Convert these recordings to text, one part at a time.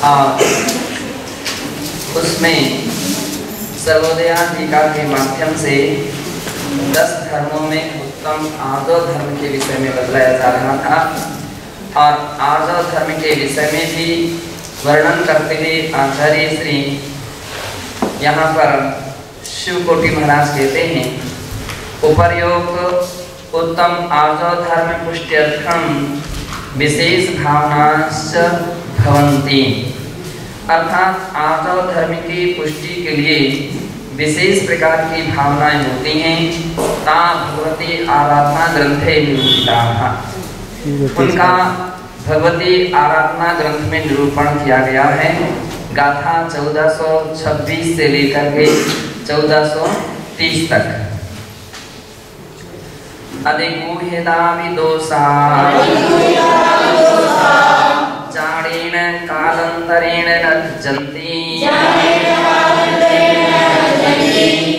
और उसमें सर्वोदया टीका के माध्यम से 10 धर्मों में उत्तम आर्जव धर्म के विषय में बतलाया जा रहा था। और आर्जव धर्म के विषय में भी वर्णन करते हुए आचार्य श्री यहाँ पर शिवकोटि महाराज कहते हैं, उपर्युक्त उत्तम आर्जव धर्म पुष्ट्यर्थम विशेष भावनाश्च भवन्ति। अर्थात आर्जव धर्म की पुष्टि के लिए विशेष प्रकार की भावनाएं होती हैं। ता भगवती आराधना ग्रंथे निरूपिताः। उनका भगवती आराधना ग्रंथ में निरूपण किया गया है। गाथा 1426 से लेकर के 1430 तक। अधिगूह्यता विदोषा चाणेन कालांतरेण रज्जन्ति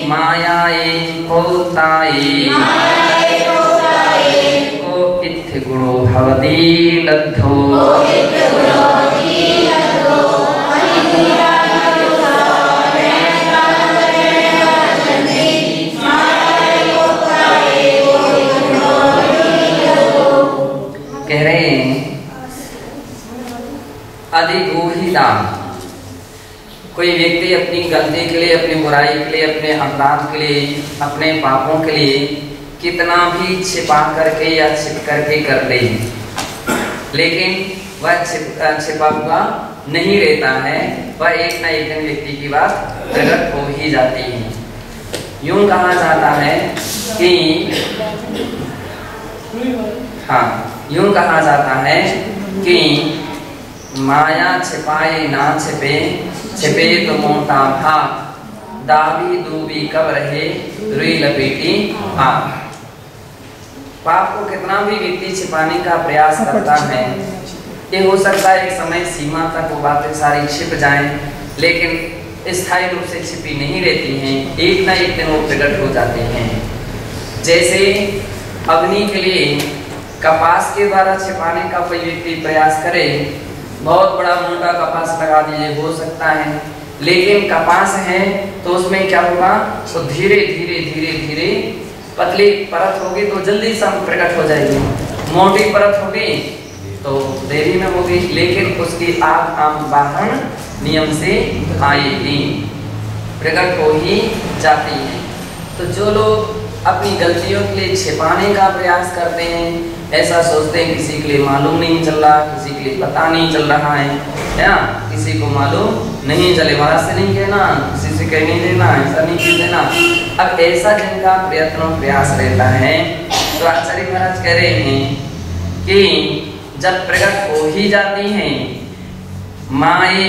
मायाये कौताये को इत्थ गुणो भवति लब्धो। कह रहे हैं अधिगूहिता, कोई व्यक्ति अपनी गलती के लिए, अपनी बुराई के लिए, अपने अपराध के लिए, अपने पापों के लिए कितना भी छिपा करके या छिप करके कर ले, लेकिन वह छिपा हुआ नहीं रहता है। वह एक न एक दिन व्यक्ति की बात प्रकट हो ही जाती है। यूं कहा जाता है कि यूं कहा जाता है कि माया छिपाए ना छिपे, छिपे तो मोटा भाग, दावी दूबी कब रहे रुई लपेटी आग। पाप को कितना भी व्यक्ति छिपाने का प्रयास करता है, ये हो सकता है एक समय सीमा तक वो बातें सारी छिप जाएं, लेकिन स्थायी रूप से छिपी नहीं रहती हैं। एक न एक दिन वो प्रकट हो जाते हैं। जैसे अग्नि के लिए कपास के द्वारा छिपाने का कोई व्यक्ति प्रयास करे, बहुत बड़ा मोटा कपास लगा दीजिए, हो सकता है, लेकिन कपास है तो उसमें क्या होगा, तो धीरे धीरे धीरे धीरे पतली परत होगी तो जल्दी से प्रकट हो जाएगी। मोटी परत होगी तो देरी में होगी, लेकिन उसकी आग वाहन नियम से आएगी, प्रकट हो ही जाती है। तो जो लोग अपनी गलतियों के लिए छिपाने का प्रयास करते हैं, ऐसा सोचते हैं किसी के लिए मालूम नहीं चल रहा, किसी के लिए पता नहीं चल रहा है, या किसी को मालूम नहीं चले, वहां से नहीं कहना, किसी से कह नहीं देना, ऐसा नहीं कह देना। अब ऐसा जिनका प्रयत्न प्रयास रहता है, तो आचार्य महाराज कह रहे हैं कि जब प्रकट हो ही जाती हैं, माये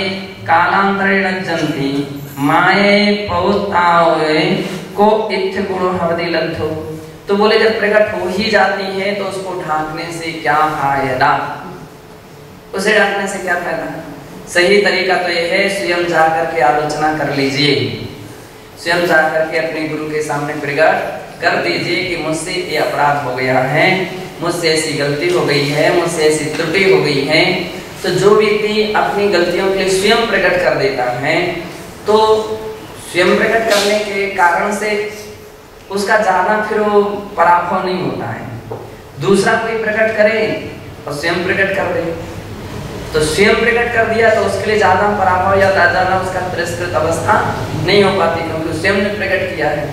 कालांतरेण जन्ति माये पौताओए को इत्थ गुणो भवति लब्धो। तो बोले जब प्रकट हो ही जाती है तो उसको ढांकने से क्या फायदा, उसे ढांकने से क्या फायदा। सही तरीका तो यह है, स्वयं जाकर के आलोचना कर लीजिए, स्वयं जाकर के अपने गुरु के सामने प्रकट कर दीजिए कि मुझसे ये अपराध हो गया है, मुझसे ऐसी गलती हो गई है, मुझसे ऐसी त्रुटि हो गई है। तो जो व्यक्ति अपनी गलतियों के लिए स्वयं प्रकट कर देता है, तो स्वयं प्रकट करने के कारण से उसका ज्यादा फिर वो पराभव नहीं होता है। दूसरा कोई प्रकट करे और स्वयं प्रकट कर दे, तो स्वयं प्रकट कर दिया तो उसके लिए ज्यादा पराभव या ज्यादा उसका तिरस्कृत अवस्था नहीं हो पाती, क्योंकि स्वयं ने प्रकट किया है।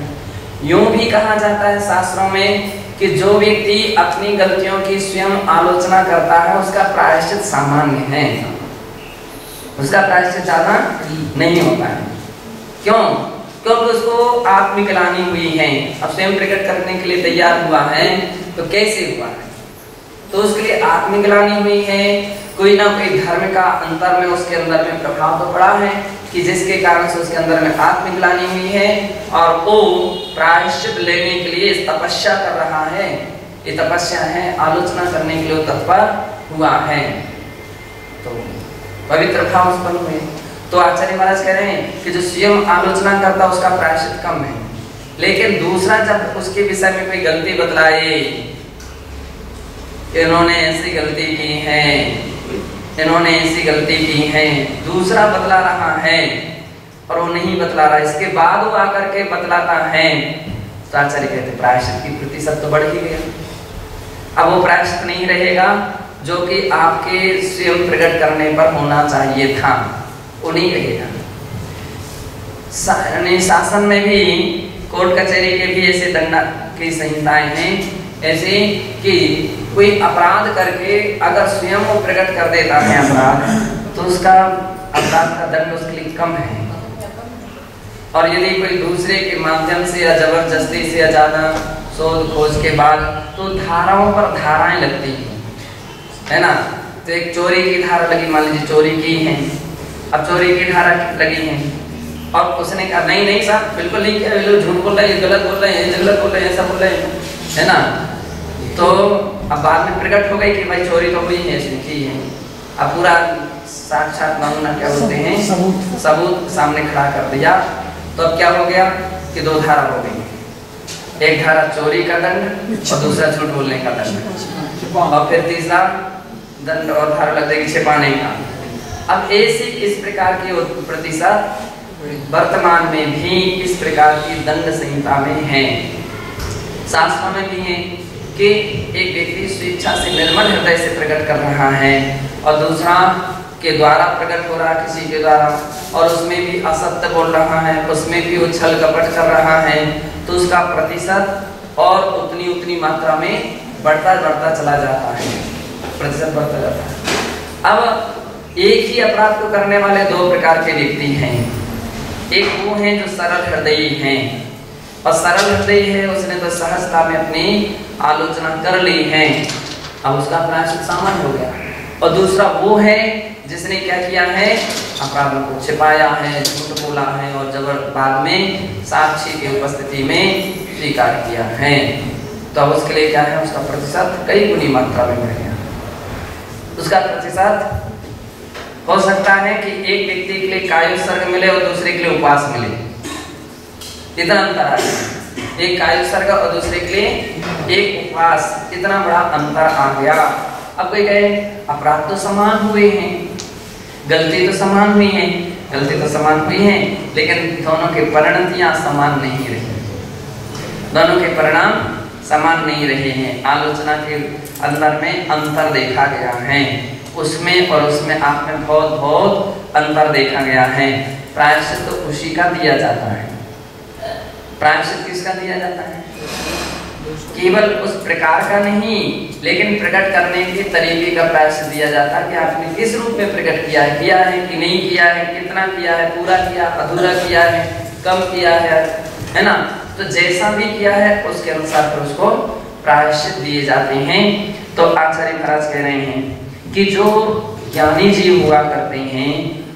यूं भी कहा जाता है शास्त्रों में कि जो व्यक्ति अपनी गलतियों की स्वयं आलोचना करता है उसका प्रायश्चित सामान्य है, उसका प्रायश्चित ज्यादा नहीं होता है। क्यों? क्योंकि उसको आत्मग्लानि हुई है। अब स्वयं प्रकट करने के लिए तैयार हुआ है तो कैसे हुआ है, तो उसके लिए आत्मग्लानि हुई है, कोई ना कोई धर्म का अंतर में उसके अंदर में प्रभाव तो पड़ा है कि जिसके कारण से उसके अंदर में आत्मग्लानि हुई है, और वो प्रायश्चित लेने के लिए तपस्या कर रहा है। ये तपस्या है, आलोचना करने के लिए तत्पर हुआ है, तो पवित्र भाव उत्पन्न हुए। तो आचार्य महाराज कह रहे हैं कि जो स्वयं आलोचना करता उसका प्रायश्चित कम है, लेकिन दूसरा जब उसके विषय में कोई गलती बतलाए, इन्होंने ऐसी गलती की है, इन्होंने ऐसी गलती की है, दूसरा बतला रहा है और वो नहीं बतला रहा, इसके बाद वो आकर के बतलाता है, तो आचार्य कहते प्रायश्चित की प्रतिशत तो बढ़ ही गया। अब वो प्रायश्चित नहीं रहेगा जो कि आपके स्वयं प्रकट करने पर होना चाहिए था, वो नहीं रहेगा। शासन में भी, कोर्ट कचहरी के भी ऐसे दंड की संहिताएं हैं, ऐसे कि कोई अपराध करके अगर स्वयं वो प्रकट कर देता है अपराध, तो उसका अपराध का दंड उसके लिए कम है। और यदि कोई दूसरे के माध्यम से या जबरदस्ती से या ज्यादा शोध खोज के बाद, तो धाराओं पर धाराएं लगती है ना। तो एक चोरी की धारा लगी, मान लीजिए चोरी की है, अब चोरी की धारा लगी है और उसने कहा नहीं नहीं साहब बिल्कुल नहीं किया, बिल्कुल झूठ बोल रहे हैं, गलत बोल रहे हैं, गलत बोल रहे हैं, ऐसा बोल रहे हैं, है ना। तो अब बाद में प्रकट हो गई कि भाई चोरी तो हुई है, इसने की है। अब पूरा साक्षात नमूना क्या बोलते हैं, सबूत सामने खड़ा कर दिया, तो अब क्या हो गया कि दो धारा हो गई, एक धारा चोरी का दंड और दूसरा झूठ बोलने का दंड, और फिर तीसरा दंड और धारा लग जाएगी छिपाने का। अब ऐसी इस प्रकार की प्रतिशत वर्तमान में भी इस प्रकार की दंड संहिता में है। शास्त्रों में भी है कि एक व्यक्ति स्वेच्छा से निर्मल हृदय से प्रकट कर रहा है और दूसरा के द्वारा प्रकट हो रहा है किसी के द्वारा, और उसमें भी असत्य बोल रहा है, उसमें भी वो छल कपट कर रहा है, तो उसका प्रतिशत और उतनी उतनी मात्रा में बढ़ता चला जाता है, प्रतिशत बढ़ता जाता है। अब एक ही अपराध को करने वाले दो प्रकार के व्यक्ति हैं। एक वो हैं जो सरल हृदयी हैं, और सरल हृदय है उसने तो सहजता में अपनी आलोचना कर ली है, अब उसका प्रायश्चित सामान्य हो गया। और दूसरा वो है जिसने क्या किया है, अपराधों को छिपाया है, झूठ बोला है और बाद में साक्षी की उपस्थिति में स्वीकार किया है, तो अब उसके लिए क्या है, उसका प्रतिशत कई गुनी मात्रा में बढ़ गया। उसका प्रतिशत हो सकता है कि एक व्यक्ति के लिए कायुत्सर्ग मिले और दूसरे के लिए उपवास मिले, इतना अंतर आ गया। एक कायुत्सर्ग और दूसरे के लिए एक उपवास, इतना बड़ा अंतर आ गया। अब कोई कहे अपराध तो समान हुए हैं, गलती तो समान हुई है, गलती तो समान हुई है, लेकिन दोनों के परिणतियां समान नहीं रही, दोनों के परिणाम समान नहीं रहे हैं। आलोचना के अंदर में अंतर देखा गया है, उसमें और उसमें आप में बहुत अंतर देखा गया है। प्रायश्चित तो उसी का दिया जाता है, प्रायश्चित किसका दिया जाता है, केवल उस प्रकार का नहीं, लेकिन प्रकट करने के तरीके का प्रायश्चित दिया जाता है कि आपने किस रूप में प्रकट किया है कि नहीं किया है, कितना किया है, पूरा किया, अधूरा किया है, कम किया है ना। तो जैसा भी किया है उसके अनुसार फिर उसको प्रायश्चित दिए जाते हैं। तो आचार्य महाराज कह रहे हैं कि जो ज्ञानी जीव हुआ करते हैं,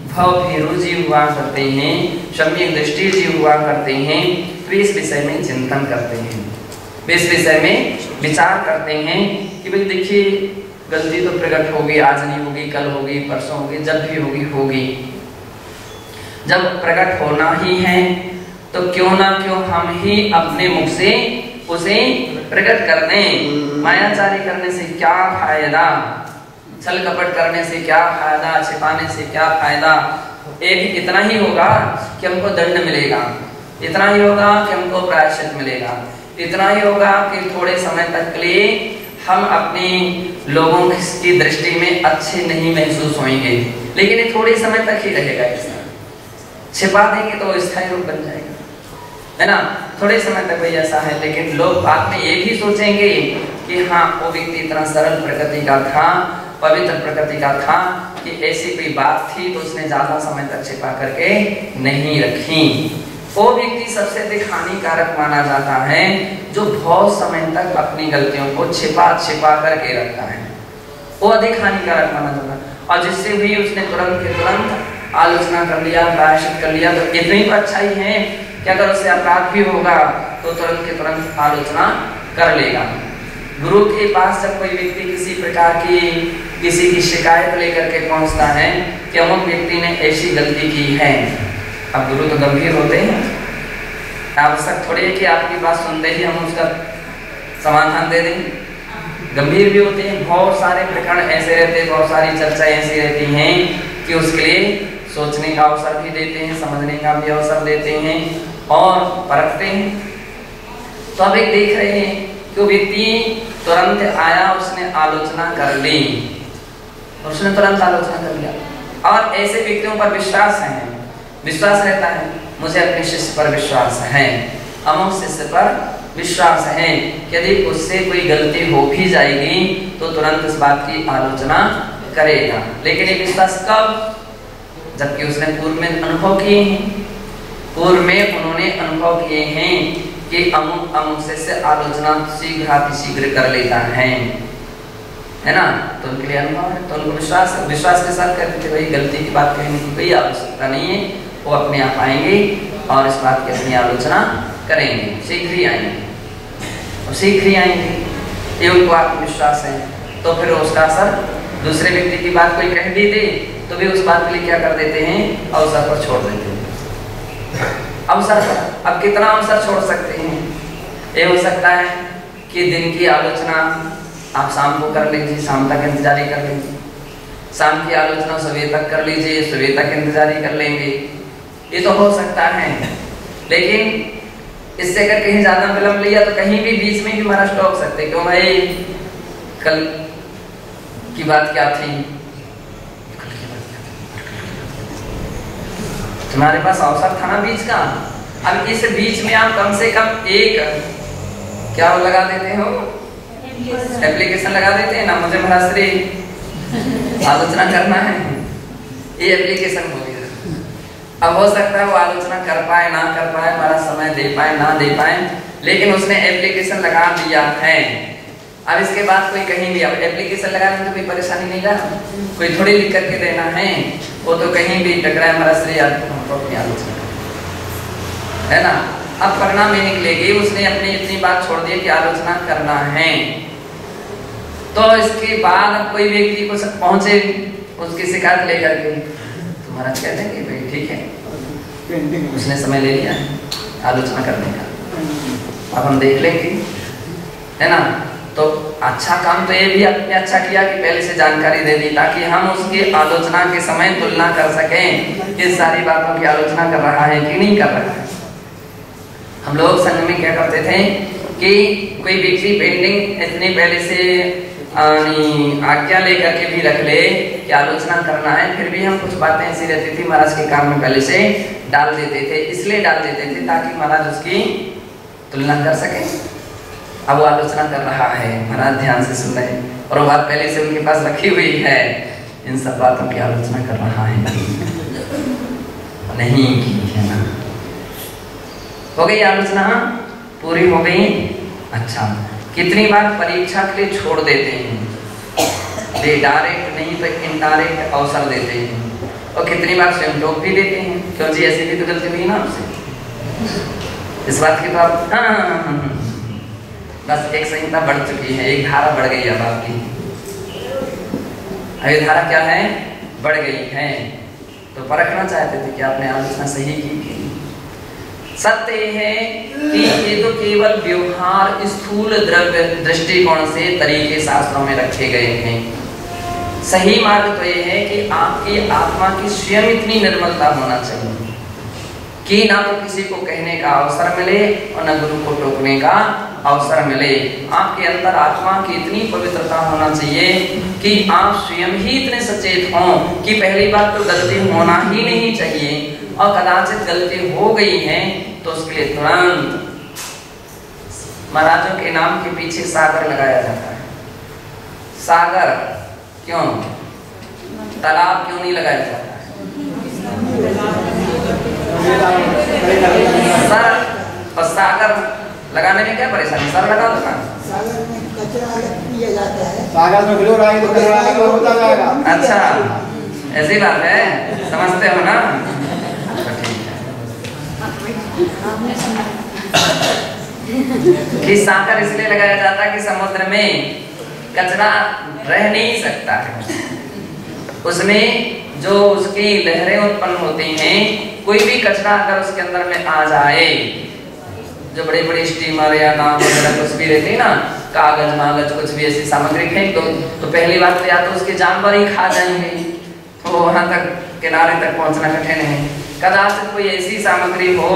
भवभीरु जीव हुआ करते हैं, सम्यक दृष्टि जीव हुआ करते हैं, तो इस विषय में चिंतन करते हैं, इस विषय में विचार करते हैं कि भाई देखिए गलती तो प्रकट होगी, आज नहीं होगी, कल होगी, परसों होगी, जब भी होगी होगी। जब प्रकट होना ही है तो क्यों ना क्यों हम ही अपने मुख से उसे प्रकट कर दें। मायाचारी करने से क्या फायदा, छल कपट करने से क्या फायदा, छिपाने से क्या फायदा। एक इतना ही होगा कि हमको दंड मिलेगा, इतना ही होगा कि हमको प्रायश्चित मिलेगा, इतना ही होगा कि थोड़े समय तक के लिए हम अपने लोगों की दृष्टि में अच्छे नहीं महसूस होंगे, लेकिन ये थोड़े समय तक ही रहेगा। ऐसा छिपा देंगे तो स्थायी रूप बन जाएगा, है ना। थोड़े समय तक वही ऐसा है, लेकिन लोग बाद में ये भी सोचेंगे कि हाँ वो व्यक्ति इतना सरल प्रकृति का था, पवित्र प्रकृति का था कि ऐसी कोई बात थी तो उसने ज्यादा समय तक छिपा करके नहीं रखी। वो व्यक्ति सबसे अधिक हानिकारक माना जाता है जो बहुत समय तक अपनी गलतियों को छिपा करके रखता है, वो अधिक हानिकारक माना जाता है। और जिससे भी उसने तुरंत के तुरंत आलोचना कर लिया, प्रायश्चित कर लिया, तो इतना ही तो अच्छा ही है कि अगर उससे अपराध भी होगा तो तुरंत के तुरंत आलोचना कर लेगा। गुरु के पास जब कोई व्यक्ति किसी प्रकार की किसी की शिकायत लेकर के पहुंचता है कि अमुक व्यक्ति ने ऐसी गलती की है, अब गुरु तो गंभीर होते हैं, आवश्यक थोड़ी है कि आपकी बात सुनते ही हम उसका समाधान दे देंगे, गंभीर भी होते हैं, बहुत सारे प्रकरण ऐसे रहते हैं, बहुत सारी चर्चा ऐसी रहती हैं कि उसके लिए सोचने का अवसर भी देते हैं, समझने का भी अवसर देते हैं और परखते हैं। तो अब एक देख रहे हैं कि वो व्यक्ति तुरंत आया, उसने आलोचना कर ली, उसने तुरंत आलोचना कर लिया। और ऐसे व्यक्तियों पर विश्वास है, विश्वास रहता है, मुझे अपने शिष्य पर विश्वास है, अमुक शिष्य पर विश्वास है कि यदि उससे कोई गलती हो भी जाएगी तो तुरंत इस बात की आलोचना करेगा। लेकिन ये विश्वास कब? जबकि उसने पूर्व में अनुभव किए हैं, पूर्व में उन्होंने अनुभव किए हैं कि अमुक अमुक से आलोचना शीघ्र कर लेता है ना, तो उनके लिए अनुभव है, तो उनको विश्वास के साथ कहते थे भाई गलती की बात कहने की कोई आवश्यकता नहीं है, वो अपने आप आएंगे और इस बात की अपनी आलोचना करेंगे, शीघ्र ही आएंगे और शीघ्र ही आएंगे, ये उनको आत्मविश्वास है। तो फिर उसका असर दूसरे व्यक्ति की बात कोई कह भी दे तो भी उस बात के लिए क्या कर देते हैं, अवसर पर छोड़ देते हैं। अवसर पर अब कितना अवसर छोड़ सकते हैं? ये हो सकता है कि दिन की आलोचना आप शाम को कर लीजिए, शाम तक इंतजारी कर लीजिए, शाम की आलोचना सुबह तक कर लीजिए, सुबह तक इंतजारी कर लेंगे, ये तो हो सकता है। लेकिन इससे अगर कहीं ज्यादा विलंब लिया तो कहीं भी बीच में भी महाराज टोक सकते, क्यों भाई कल की बात क्या थी, तुम्हारे पास अवसर था ना बीच का, अब इस बीच में आप कम से कम एक क्या लगा देते हो, एप्लीकेशन लगा देते हैं ना, मुझे महाराज श्री आलोचना करना है, ये एप्लीकेशन हो गया। अब हो सकता है वो आलोचना कर पाए ना कर पाए, हमारा समय दे पाए ना दे पाए, लेकिन उसने एप्लीकेशन लगा दिया है। अब इसके बाद कोई कहीं भी, अब एप्लीकेशन लगाने में तो कोई परेशानी नहीं रहा, कोई थोड़ी लिख करके देना है, वो तो कहीं भी टकराए हमारा श्री अपनी आलोचना है ना। अब परिणाम ये निकलेगी उसने अपनी इतनी बात छोड़ दी कि आलोचना करना है, तो इसके बाद अब कोई व्यक्ति को पहुंचे उसकी शिकायत लेकर के, तो महाराज कहते हैं कि भाई ठीक है, उसने समय ले लिया है आलोचना करने का, अब हम देख लेंगे, है ना। तो अच्छा काम तो ये भी आपने अच्छा किया कि पहले से जानकारी दे दी, ताकि हम उसकी आलोचना के समय तुलना कर सकें कि सारी बातों की आलोचना कर रहा है कि नहीं कर रहा है। हम लोग संघ में क्या करते थे कि कोई व्यक्ति पेंटिंग इतनी पहले से आज्ञा लेकर के भी रख ले कि आलोचना करना है, फिर भी हम कुछ बातें ऐसी रहती थी महाराज के काम में पहले से डाल देते थे, इसलिए डाल देते थे ताकि महाराज उसकी तुलना कर सके। अब वो आलोचना कर रहा है, महाराज ध्यान से सुन रहे, और वो बात पहले से उनके पास रखी हुई है, इन सब बातों की आलोचना कर रहा है नहीं की है ना। हो गई आलोचना, पूरी हो गई। अच्छा, कितनी बार परीक्षा के लिए छोड़ देते हैं, डायरेक्ट नहीं तो इनडायरेक्ट अवसर देते हैं, और कितनी बार स्वयं टोक भी देते हैं, क्यों जी ऐसी भी तो गलती हुई ना आपसे, इस बात की तो आप बस एक संहिता बढ़ चुकी है, एक धारा बढ़ गई अब आपकी, अभी धारा क्या है, बढ़ गई है। तो परखना चाहते थे कि आपने आलोचना सही की। सत्य है कि ये तो केवल व्यवहार स्थूल द्रव्य दृष्टिकोण से तरीके शास्त्रों में रखे गए हैं। सही मार्ग तो ये है कि आपकी आत्मा की स्वयं इतनी निर्मलता होना चाहिए कि ना तो किसी को कहने का अवसर मिले और न गुरु को टोकने का अवसर मिले। आपके अंदर आत्मा की इतनी पवित्रता होना चाहिए कि आप स्वयं ही इतने सचेत हों कि पहली बात तो गलती होना ही नहीं चाहिए, और कदाचित गलती हो गई है तो उसके लिए तुरंत महाराजों के नाम के पीछे सागर लगाया जाता है। सागर क्यों, तालाब क्यों नहीं लगाया जाता है? सर और सागर लगाने में क्या परेशानी, सर लगा दो ना। सागर में ग्लो लगाएंगे तो कचरा लगा होता जाएगा। अच्छा ऐसी बात है, समझते हो ना। कि सागर इसलिए लगाया जाता है कि समुद्र में कचरा रह नहीं सकता है, उसमें जो उसकी लहरें उत्पन्न होती हैं, कोई भी कचरा अगर उसके अंदर में आ जाए, जो बड़े बड़े स्टीमर या नाव वगैरह कुछ भी रहती है ना, कागज मागज कुछ भी ऐसी सामग्री फेंक दो तो पहली बात तो या तो उसके जानवर ही खा जाएंगे, तो वहां तक किनारे तक पहुंचना कठिन है। कदाचित कोई ऐसी सामग्री हो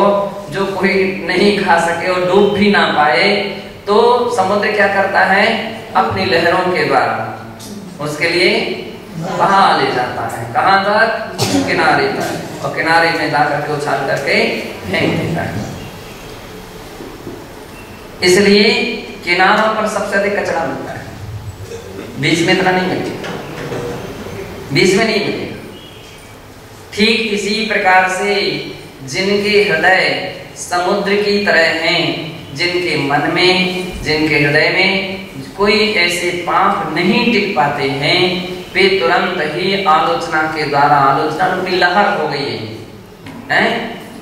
जो कोई नहीं खा सके और डूब भी ना पाए, तो समुद्र क्या करता है, अपनी लहरों के द्वारा उसके लिए बहा ले जाता है। कहां तक, किनारे तक, और किनारे में ला करके उछाल करके फेंक देता है। इसलिए किनारों पर सबसे अधिक कचरा मिलता है, बीच में इतना नहीं मिलेगा, बीच में नहीं मिलेगा। ठीक इसी प्रकार से जिनके हृदय समुद्र की तरह हैं, जिनके मन में, जिनके हृदय में कोई ऐसे पाप नहीं टिक पाते हैं, वे तुरंत ही आलोचना के द्वारा, आलोचना उनकी लहर हो गई है,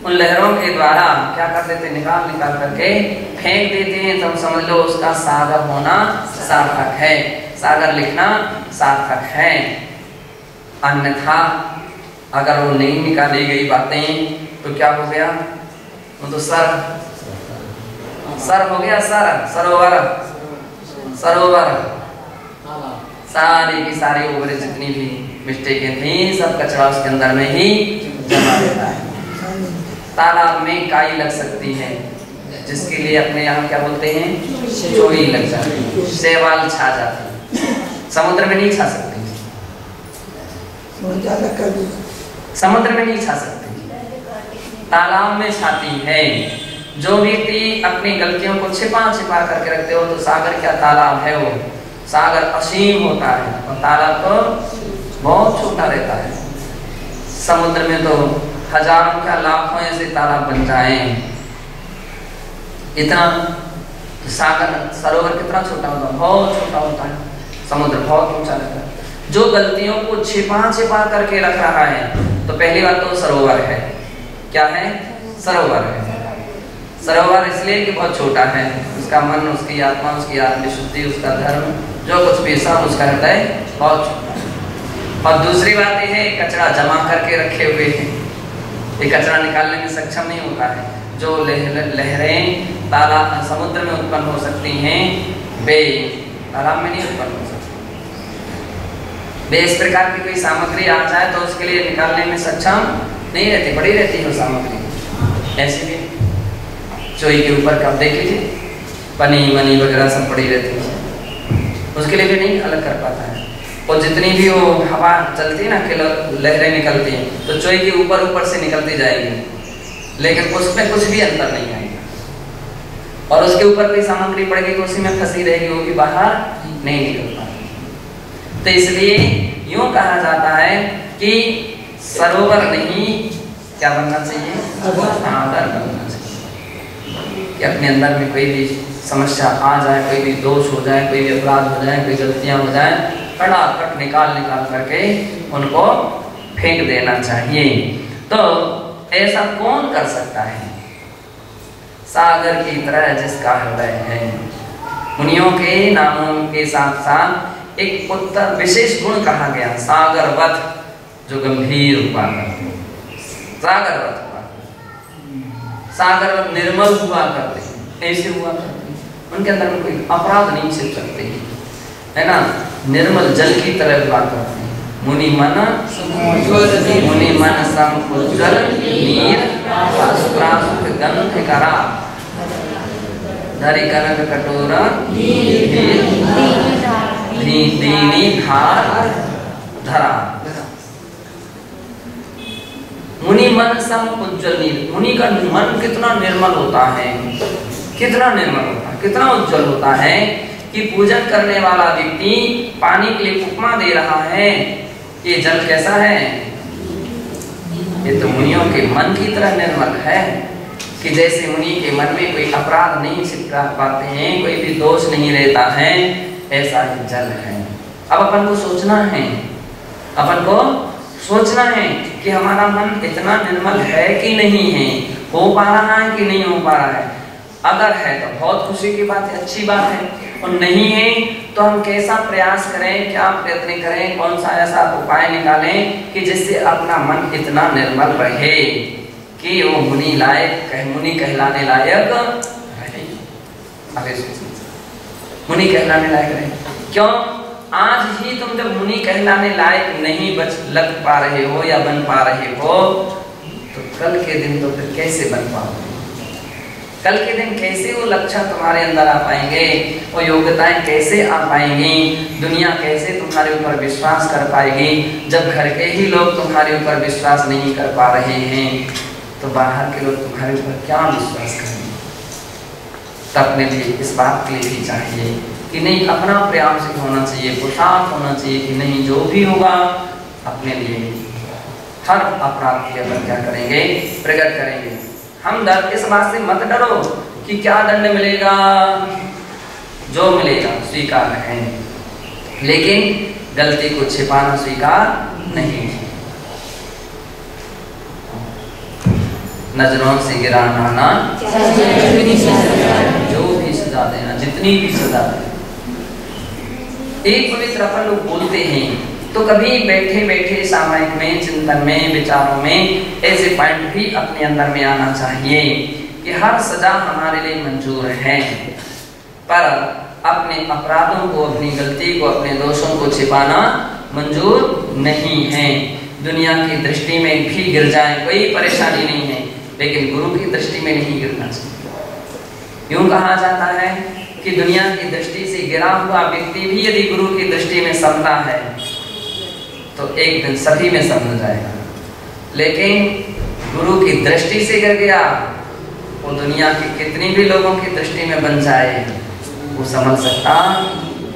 उन लहरों के द्वारा क्या कर देते, निकाल निकाल करके फेंक देते हैं। तो समझ लो उसका सागर होना सार्थक है, सागर लिखना सार्थक है। अन्यथा अगर वो नहीं निकाली गई बातें तो क्या हो गया, वो तो सर हो गया, सरोवर, सारी की सारी ओवरेज जितनी भी मिस्टेकें थी सब कचरा उसके अंदर में ही जमा रहता है। तालाब में काई लग सकती है, जिसके लिए अपने यहाँ क्या बोलते हैं, चोई लग जाती है, शैवाल छा जाती है, समुद्र में नहीं छा सकती, समुद्र में नहीं छा सकती, तालाब में छाती है। जो व्यक्ति अपनी गलतियों को छिपा छिपा करके रखते हो, तो सागर क्या तालाब है, वो सागर असीम होता है और तालाब तो बहुत छोटा रहता है। समुद्र में तो हजारों क्या लाखों ऐसे तालाब बन जाए, इतना सागर, सरोवर कितना छोटा होता है, बहुत छोटा होता है, समुद्र बहुत ऊंचा रहता है। जो गलतियों को छिपा छिपा करके रख रहा है, तो पहली बात तो सरोवर है, क्या है, सरोवर है। सरोवर इसलिए कि बहुत छोटा है, उसका मन, उसकी आत्मा, उसकी आत्मशुद्धि, उसका धर्म, जो कुछ भी सब उसका हृदय बहुत छोटा है। और दूसरी बात यह है, कचरा जमा करके रखे हुए हैं, ये कचरा निकालने में सक्षम नहीं होता है। जो लहरें तालाब समुद्र में उत्पन्न हो सकती हैं, वे तालाब में नहीं उत्पन्न हो सकती। वे इस प्रकार की कोई सामग्री आ जाए तो उसके लिए निकालने में सक्षम नहीं रहती, पड़ी रहती है वो सामग्री। ऐसे भी चोई के ऊपर कब देख लीजिए, पनी मनी वगैरह सब पड़ी रहती है, उसके लिए भी नहीं अलग कर पाता है। और जितनी भी वो हवा चलती है ना, कि लहरें निकलती हैं, तो चोई के ऊपर ऊपर से निकलती जाएगी, लेकिन उसमें कुछ भी अंतर नहीं आएगा। और उसके ऊपर कोई सामग्री पड़ेगी तो उसी में फंसी रहेगी, वो भी बाहर नहीं निकल पाएगी। तो इसलिए यूं कहा जाता है कि सरोवर नहीं, क्या बनना चाहिए, सागर बनना चाहिए। कि अपने अंदर में कोई भी समस्या आ जाए, कोई भी दोष हो जाए, कोई भी अपराध हो जाए, कोई गलतियां हो जाए, फटाफट निकाल करके उनको फेंक देना चाहिए। तो ऐसा कौन कर सकता है, सागर की तरह जिसका हृदय है। मुनियों के नामों के साथ साथ एक उत्तर विशेष गुण कहा गया, सागरवत, जो गंभीर हुआ करते, सागरवत हुआ, सागरवत निर्मल हुआ करते, ऐसे हुआ करते, उनके अंदर में कोई अपराध नहीं छिप सकते, है ना, निर्मल जल की तरह हुआ करते। मुनि मन सम उज्ज्वल नीर प्रासुत गंध करा, धरि कनक कटोरा दीनी धार धरा। मुनि मन सम उज्ज्वल नीर, मुनि का मन कितना निर्मल होता है, कितना निर्मल होता है, कितना उज्ज्वल होता है कि पूजन करने वाला व्यक्ति पानी के लिए उपमा दे रहा है, ये जल कैसा है, ये तो मुनियों के मन की तरह निर्मल है, कि जैसे मुनि के मन में कोई अपराध नहीं छिप पाते हैं, कोई भी दोष नहीं रहता है, ऐसा ही जल है। अब अपन को सोचना है, अपन को सोचना है कि हमारा मन इतना निर्मल है कि नहीं है, हो पा रहा है कि नहीं हो पा रहा है। अगर है तो बहुत खुशी की बात है, अच्छी बात है, और नहीं है तो हम कैसा प्रयास करें, क्या प्रयत्न करें, कौन सा ऐसा उपाय निकालें कि जिससे अपना मन इतना निर्मल रहे कि वो मुनि लायक, मुनि कहलाने लायक रहे। मुनि कहलाने लायक रहे। क्यों? आज ही तुम जब मुनि कहलाने लायक नहीं लग पा रहे हो या बन पा रहे हो, तो कल के दिन तो फिर कैसे बन पाओगे? कल के दिन कैसे वो लक्षण तुम्हारे अंदर आ पाएंगे, वो योग्यताएं कैसे आ पाएंगी, दुनिया कैसे तुम्हारे ऊपर विश्वास कर पाएगी? जब घर के ही लोग तुम्हारे ऊपर विश्वास नहीं कर पा रहे हैं, तो बाहर के लोग तुम्हारे ऊपर क्या विश्वास करेंगे? तब अपने लिए इस बात के लिए भी चाहिए कि नहीं, अपना प्रयास होना चाहिए, पुरुषार्थ होना चाहिए कि नहीं, जो भी होगा अपने लिए हर अपराध के अपन क्या करेंगे, प्रकट करेंगे। हम डर इस बात से मत डरो कि क्या दंड मिलेगा, जो मिलेगा स्वीकार है, लेकिन गलती को छिपाना स्वीकार नहीं। नजरों से गिराना, जो भी सजा देना, जितनी भी सजा देना। एक पवित्र अपन लोग बोलते हैं तो कभी बैठे बैठे सामायिक में, चिंतन में, विचारों में ऐसे पॉइंट भी अपने अंदर में आना चाहिए कि हर सजा हमारे लिए मंजूर है, पर अपने अपराधों को, अपनी गलती को, अपने दोषों को छिपाना मंजूर नहीं है। दुनिया की दृष्टि में भी गिर जाए कोई परेशानी नहीं है, लेकिन गुरु की दृष्टि में नहीं गिरना चाहिए। यूं कहा जाता है कि दुनिया की दृष्टि से गिरा हुआ व्यक्ति भी यदि गुरु की दृष्टि में समझता है तो एक दिन सभी में समझ जाएगा, लेकिन गुरु की दृष्टि से गिर गया, वो दुनिया के कितनी भी लोगों की दृष्टि में बन जाए, वो समझ सकता?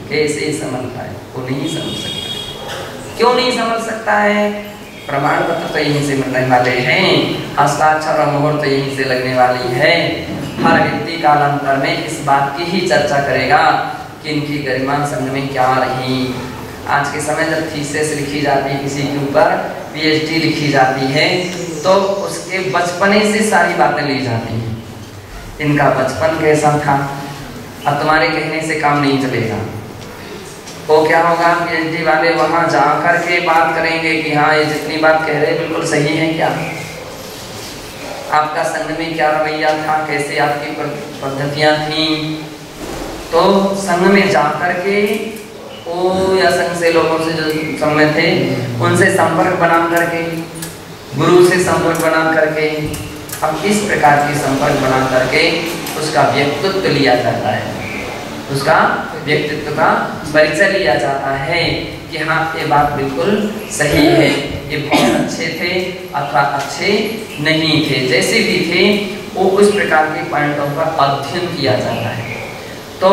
कैसे समझ पाए? वो नहीं समझ सकता। क्यों नहीं समझ सकता है? प्रमाण पत्र तो यहीं से मिलने वाले हैं, हस्ताक्षर और मोहर तो यहीं से लगने वाली है। हर व्यक्ति कालांतर में इस बात की ही चर्चा करेगा कि इनकी गरिमा संघ में क्या रही। आज के समय जब थीसिस लिखी जाती है किसी के ऊपर, पीएचडी लिखी जाती है, तो उसके बचपने से सारी बातें ली जाती हैं। इनका बचपन कैसा था, अब तुम्हारे कहने से काम नहीं चलेगा। वो क्या होगा, पीएचडी वाले वहां जाकर के बात करेंगे कि हाँ ये जितनी बात कह रहे हैं बिल्कुल सही है क्या, आपका संघ में क्या रवैया था, कैसे आपकी पद्धतियां थी। तो संघ में जाकर के वो या संघ से लोगों से जो संघ में थे उनसे संपर्क बना करके, गुरु से संपर्क बना करके, अब इस प्रकार की संपर्क बना करके उसका व्यक्तित्व लिया जाता है, उसका व्यक्तित्व का परिचय लिया जाता है कि हाँ ये बात बिल्कुल सही है, ये बहुत अच्छे थे अथवा अच्छे नहीं थे, जैसे भी थे वो उस प्रकार के पॉइंटों पर अध्ययन किया जाता है। तो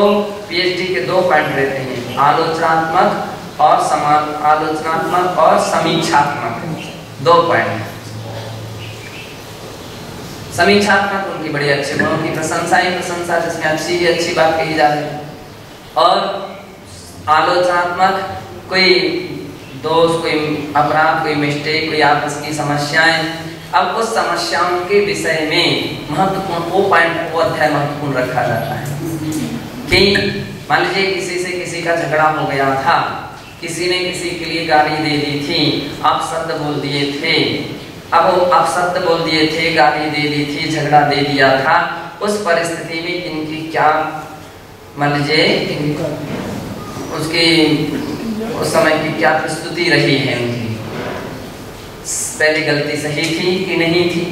पीएचडी के दो पॉइंट रहते हैं, आलोचनात्मक और समीक्षात्मक, दो पॉइंट। समीक्षात्मक उनकी बड़ी अच्छी गुणों की प्रशंसा ही प्रशंसा, जिसमें अच्छी ही अच्छी बात कही जा रही है, और आलोचनात्मक कोई दोष, कोई अपराध, कोई मिस्टेक, कोई आपस की समस्याएं। अब उस समस्याओं के विषय में महत्वपूर्ण वो पॉइंट, वो अध्याय महत्वपूर्ण रखा जाता है कि मान लीजिए किसी से किसी का झगड़ा हो गया था, किसी ने किसी के लिए गाली दे दी थी, आप शब्द बोल दिए थे, अब वो आप शब्द बोल दिए थे, गाली दे दी थी, झगड़ा दे दिया था, उस परिस्थिति में इनकी क्या, मान लीजिए उसकी उस समय की क्या प्रस्तुति रही है उनकी, पहले गलती सही थी कि नहीं थी,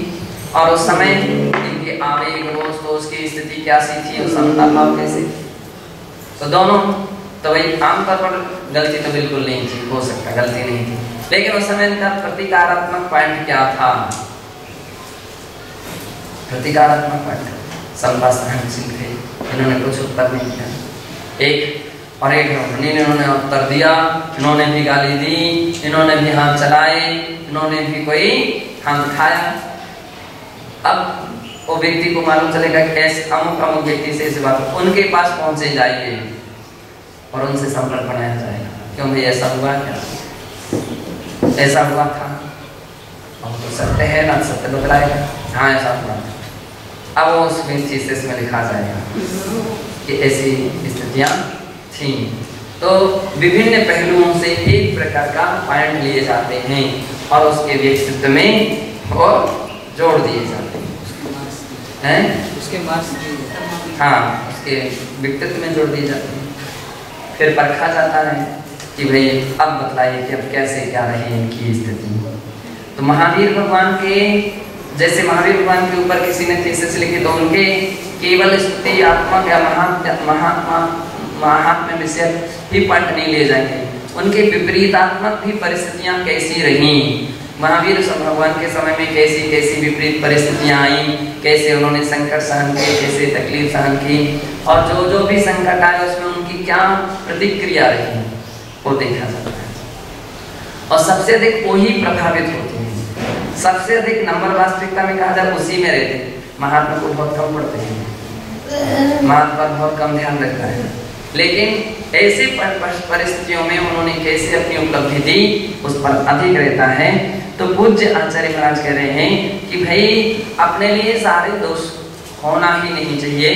और उस समय इनके आवेग, रोष, दोष की स्थिति क्या सी थी, उस समता भाव कैसे। तो दोनों, तो वही आमतौर पर गलती तो बिल्कुल नहीं थी, हो सकता गलती नहीं थी, लेकिन उस समय इनका प्रतिकारात्मक पॉइंट क्या था? प्रतिकारात्मक पॉइंट, समता सहनशील थे, इन्होंने कुछ उत्तर नहीं किया, एक और एक इन्होंने उत्तर दिया, इन्होंने भी गाली दी, इन्होंने भी हाथ चलाए, इन्होंने भी कोई हाथ उठाया। अब वो व्यक्ति को मालूम चलेगा कि ऐसे अमुक व्यक्ति से इस बात, उनके पास पहुंचे जाइए और उनसे संपर्क बनाया जाएगा, क्यों भाई ऐसा हुआ क्या, ऐसा हुआ था, और तो सत्य है ना, सत्य बतलाएगा, हाँ ऐसा हुआ था। अब वो उस चीज में लिखा जाएगा कि ऐसी स्थितियां थी। तो विभिन्न पहलुओं से एक प्रकार का पॉइंट लिए जाते हैं और उसके व्यक्तित्व में और जोड़ दिए जाते हैं, उसके मार्क्स, हाँ उसके व्यक्तित्व में जोड़ दिए जाते हैं। फिर परखा जाता है कि भाई अब बतलाइए कि अब कैसे क्या रही इनकी स्थिति। तो महावीर भगवान के जैसे महावीर भगवान के ऊपर किसी ने थीसिस लिखी तो उनके केवल स्तुति आत्मक या महात्म्य विषय ही पाठ नहीं ले जाएंगे, उनके विपरीतात्मक भी परिस्थितियां कैसी रही, महावीर भगवान के समय में कैसी कैसी विपरीत परिस्थितियां आई, कैसे उन्होंने संकट सहन किए, कैसे तकलीफ सहन की, और जो जो भी संकट आए उसमें उनकी क्या प्रतिक्रिया रही वो देखा जाता है। और सबसे अधिक वो ही प्रभावित होते हैं, सबसे अधिक नंबर वास्तविकता में कहा जाए उसी में रहते हैं। महात्मा को बहुत कम पढ़ते हैं, महात्मा बहुत कम ध्यान रखता है, लेकिन ऐसे परिस्थितियों में उन्होंने कैसे अपनी उपलब्धि दी उस पर अधिक रहता है। तो पूज्य आचार्य महाराज कह रहे हैं कि भाई अपने लिए सारे दोष होना ही नहीं चाहिए,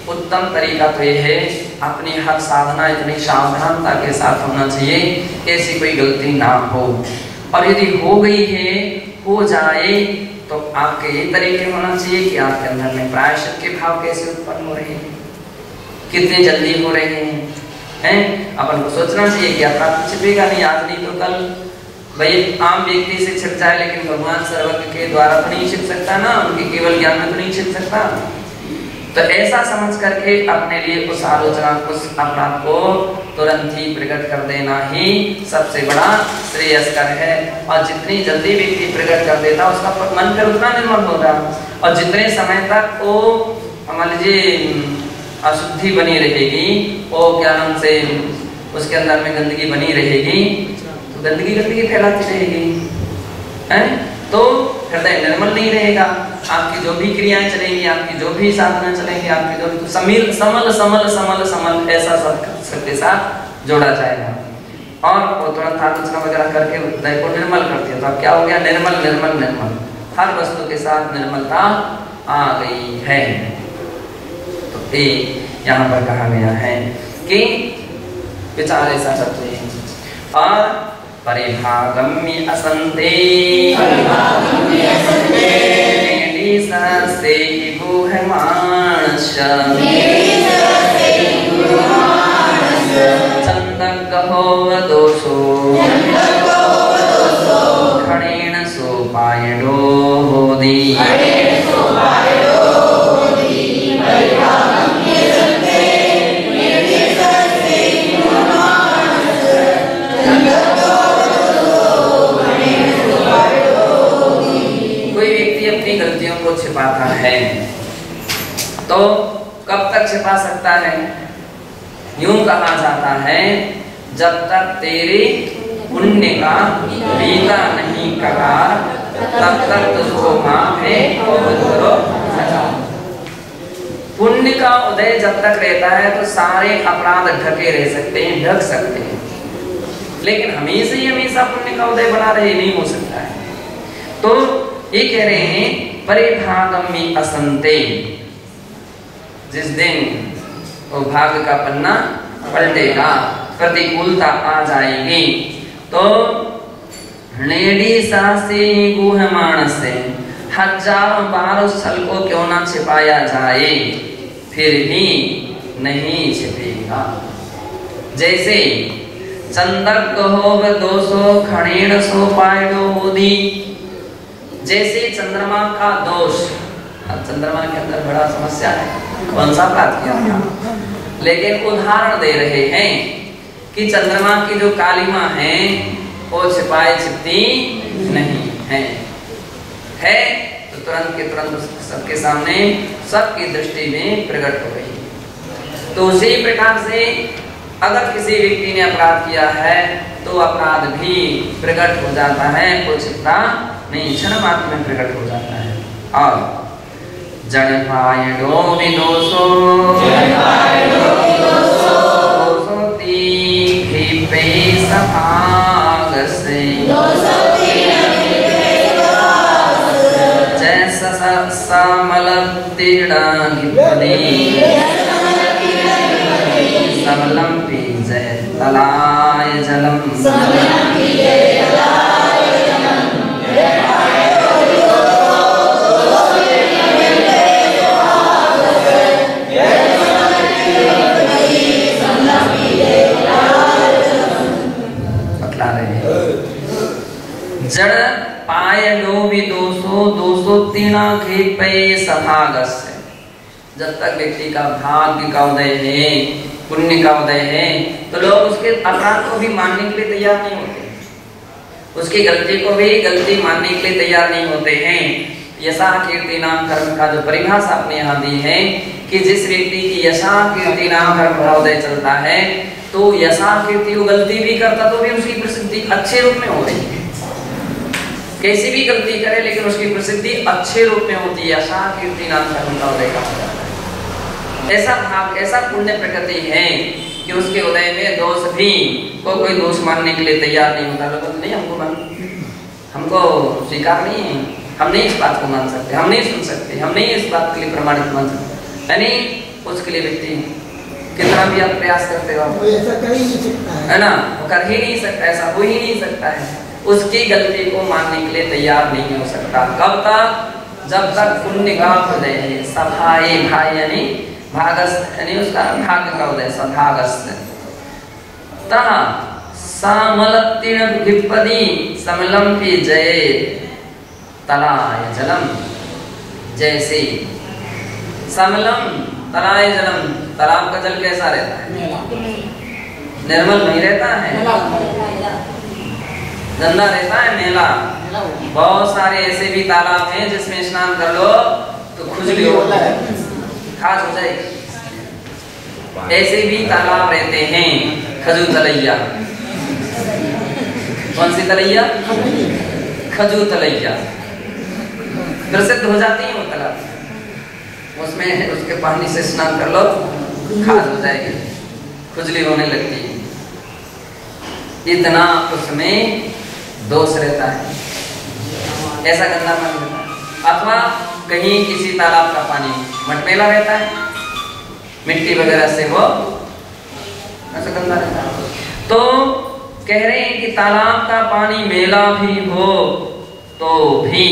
उत्तम तरीका तो ये है अपनी हर साधना इतनी सावधानता के साथ होना चाहिए कि ऐसी कोई गलती ना हो, और यदि हो गई है हो जाए तो आपके ये तरीके होना चाहिए कि आपके अंदर में प्रायश्चित के भाव कैसे उत्पन्न हो रहे हैं, कितने जल्दी हो रहे हैं। अपन को सोचना चाहिए कि अपराध छिपेगा नहीं, आज नहीं तो कल। भाई आम व्यक्ति से छिप जाए लेकिन भगवान सर्वज्ञ के द्वारा तो नहीं छिप सकता ना, उनके केवल ज्ञान में तो नहीं छिप सकता। तो ऐसा समझ करके अपने लिए उस आलोचना उस अपराध को तुरंत ही प्रकट कर देना ही सबसे बड़ा श्रेयस्कर है। और जितनी जल्दी व्यक्ति प्रकट कर देता उसका मन फिर उतना निर्मल होगा, और जितने समय तक वो मान लीजिए अशुद्धि बनी रहेगी, वो क्या नाम से उसके अंदर में गंदगी बनी रहेगी, तो गंदगी फैलाती रहेगी, हैं? तो हृदय निर्मल नहीं रहेगा, आपकी जो भी क्रियाएं चलेंगी, आपकी जो भी साधना चलेंगी, आपकी जो भी समील समल समल समल समल ऐसा सबके साथ जोड़ा जाएगा, और वो तुरंत आलोचना वगैरह करके हृदय को निर्मल करती है। तो अब क्या हो गया? निर्मल निर्मल निर्मल, हर वस्तु के साथ निर्मलता आ गई है। तो ये यहाँ पर कहा गया है कि विचार ऐसा करते हैं। और परिभागम्य असंते से चंदगहो दोषो खणेन सोपायडो होदि। छिपाता है तो कब तक छिपा सकता है? यूं कहा जाता है जब तक तेरे पुण्य का बीता नहीं करार तब तक तुझको माफ है। पुण्य का उदय जब तक रहता है तो सारे अपराध ढके रह सकते हैं, ढक सकते हैं, लेकिन हमेशा ही हमेशा पुण्य का उदय बना रहे नहीं हो सकता है। तो ये कह रहे हैं परिभागम्य असंते, जिस दिन वो भाग्य का पन्ना पलटेगा, प्रतिकूलता आ जाएगी, तो से हजारों बार उस छल को क्यों ना छिपाया जाए फिर भी नहीं छिपेगा। जैसे चंदक हो दोषो खणेण सो पायडो होदी, जैसे चंद्रमा का दोष, अब चंद्रमा के अंदर बड़ा समस्या है, कौन सा अपराध किया था, लेकिन उदाहरण दे रहे हैं कि चंद्रमा की जो कालिमा है वो छिपाए छिपती नहीं है तो तुरंत के तुरंत सबके सामने सबकी दृष्टि में प्रकट हो गई। तो उसी प्रकार से अगर किसी व्यक्ति ने अपराध किया है तो अपराध भी प्रकट हो जाता है, वो छिपता नहीं, क्षण मात्र में प्रकट हो जाता है। और जड़पायडो विदोषो समलम पीजय तलाय जलम दोस्तोत्तीर्णा खेपे सभागस्य, जब तक व्यक्ति का भाग्य का उदय है, पुण्य का उदय है, तो लोग उसके अपराध को भी मानने के लिए तैयार नहीं होते, उसकी गलती को भी गलती मानने के लिए तैयार नहीं होते हैं। यशा कीर्ति नाम कर्म का जो परिभाषा आपने यहाँ दी है कि जिस व्यक्ति की यशा कीर्ति नाम कर्म का उदय चलता है, तो यशा कीर्ति वो गलती भी करता तो भी उसकी प्रसिद्धि अच्छे रूप में हो रही है। कैसी भी गलती करे लेकिन उसकी प्रसिद्धि अच्छे रूप में होती है, यशा कीर्ति नाम कर्म का उदय का। ऐसा भाव, ऐसा पुण्य प्रकृति है कि उसके उदय में दोष भी को कोई दोष मानने के लिए तैयार नहीं होता। लोग नहीं, हमको स्वीकार नहीं है, हम नहीं इस बात को मान सकते, हम नहीं सुन सकते, हम नहीं इस बात के लिए प्रमाणित मान सकते। यानी उसके लिए व्यक्ति कितना भी आप प्रयास करते हो, ऐसा कर ही नहीं सकता है ना, वो कर ही नहीं सकता, ऐसा हो ही नहीं सकता है। उसकी गलती को मानने के लिए तैयार नहीं हो सकता। कब तक? जब तक पुण्य का उदय है। सभाए भाई यानी भागस, यानी उसका भाग्य का उदय, सभागस। तः सामलत्तीर्ण विपदी समलम की जय तलाय जलम, जैसे समलम तलाय जलम, तालाब का जल कैसा रहता है? निर्मल नहीं रहता है, गंदा रहता है, मैला। बहुत सारे ऐसे भी तालाब हैं जिसमें स्नान कर लो तो खुजली हो, खास हो जाएगी। ऐसे भी तालाब रहते हैं, खजू तलैया। कौन सी तलैया? खजू तलैया प्रसिद्ध हो जाती है वो तालाब, उसमें उसके पानी से स्नान कर लो, खास हो जाएगी, खुजली होने लगती है, इतना उसमें दोष रहता है, ऐसा गंदा पानी रहता है। अथवा कहीं किसी तालाब का पानी मटमैला रहता है, मिट्टी वगैरह से वो ऐसा गंदा रहता है। तो कह रहे हैं कि तालाब का पानी मेला भी हो तो भी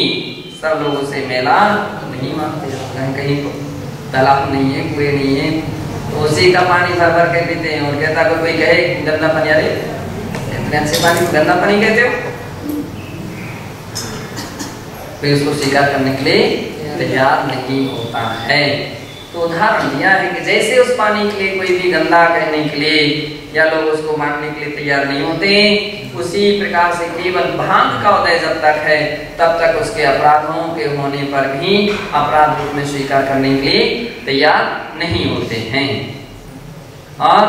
सब लोग उसे मेला नहीं मानते। कहीं को तालाब नहीं है, कुएं नहीं है, तो उसी का पानी भर भर के पीते हैं। और कहता अगर कोई कहे गंदा पानी, अरे इतने अच्छे पानी को गंदा पानी कहते हो, फिर उसको स्वीकार करने के लिए तैयार नहीं होता है। तो उदाहरण दिया है कि जैसे उस पानी के लिए कोई भी गंदा कहने के लिए या लोग उसको मानने के लिए तैयार नहीं होते, उसी प्रकार से केवल भांग का उदय जब तक है तब तक उसके अपराधों के होने पर भी अपराध रूप में स्वीकार करने के लिए तैयार नहीं होते हैं। और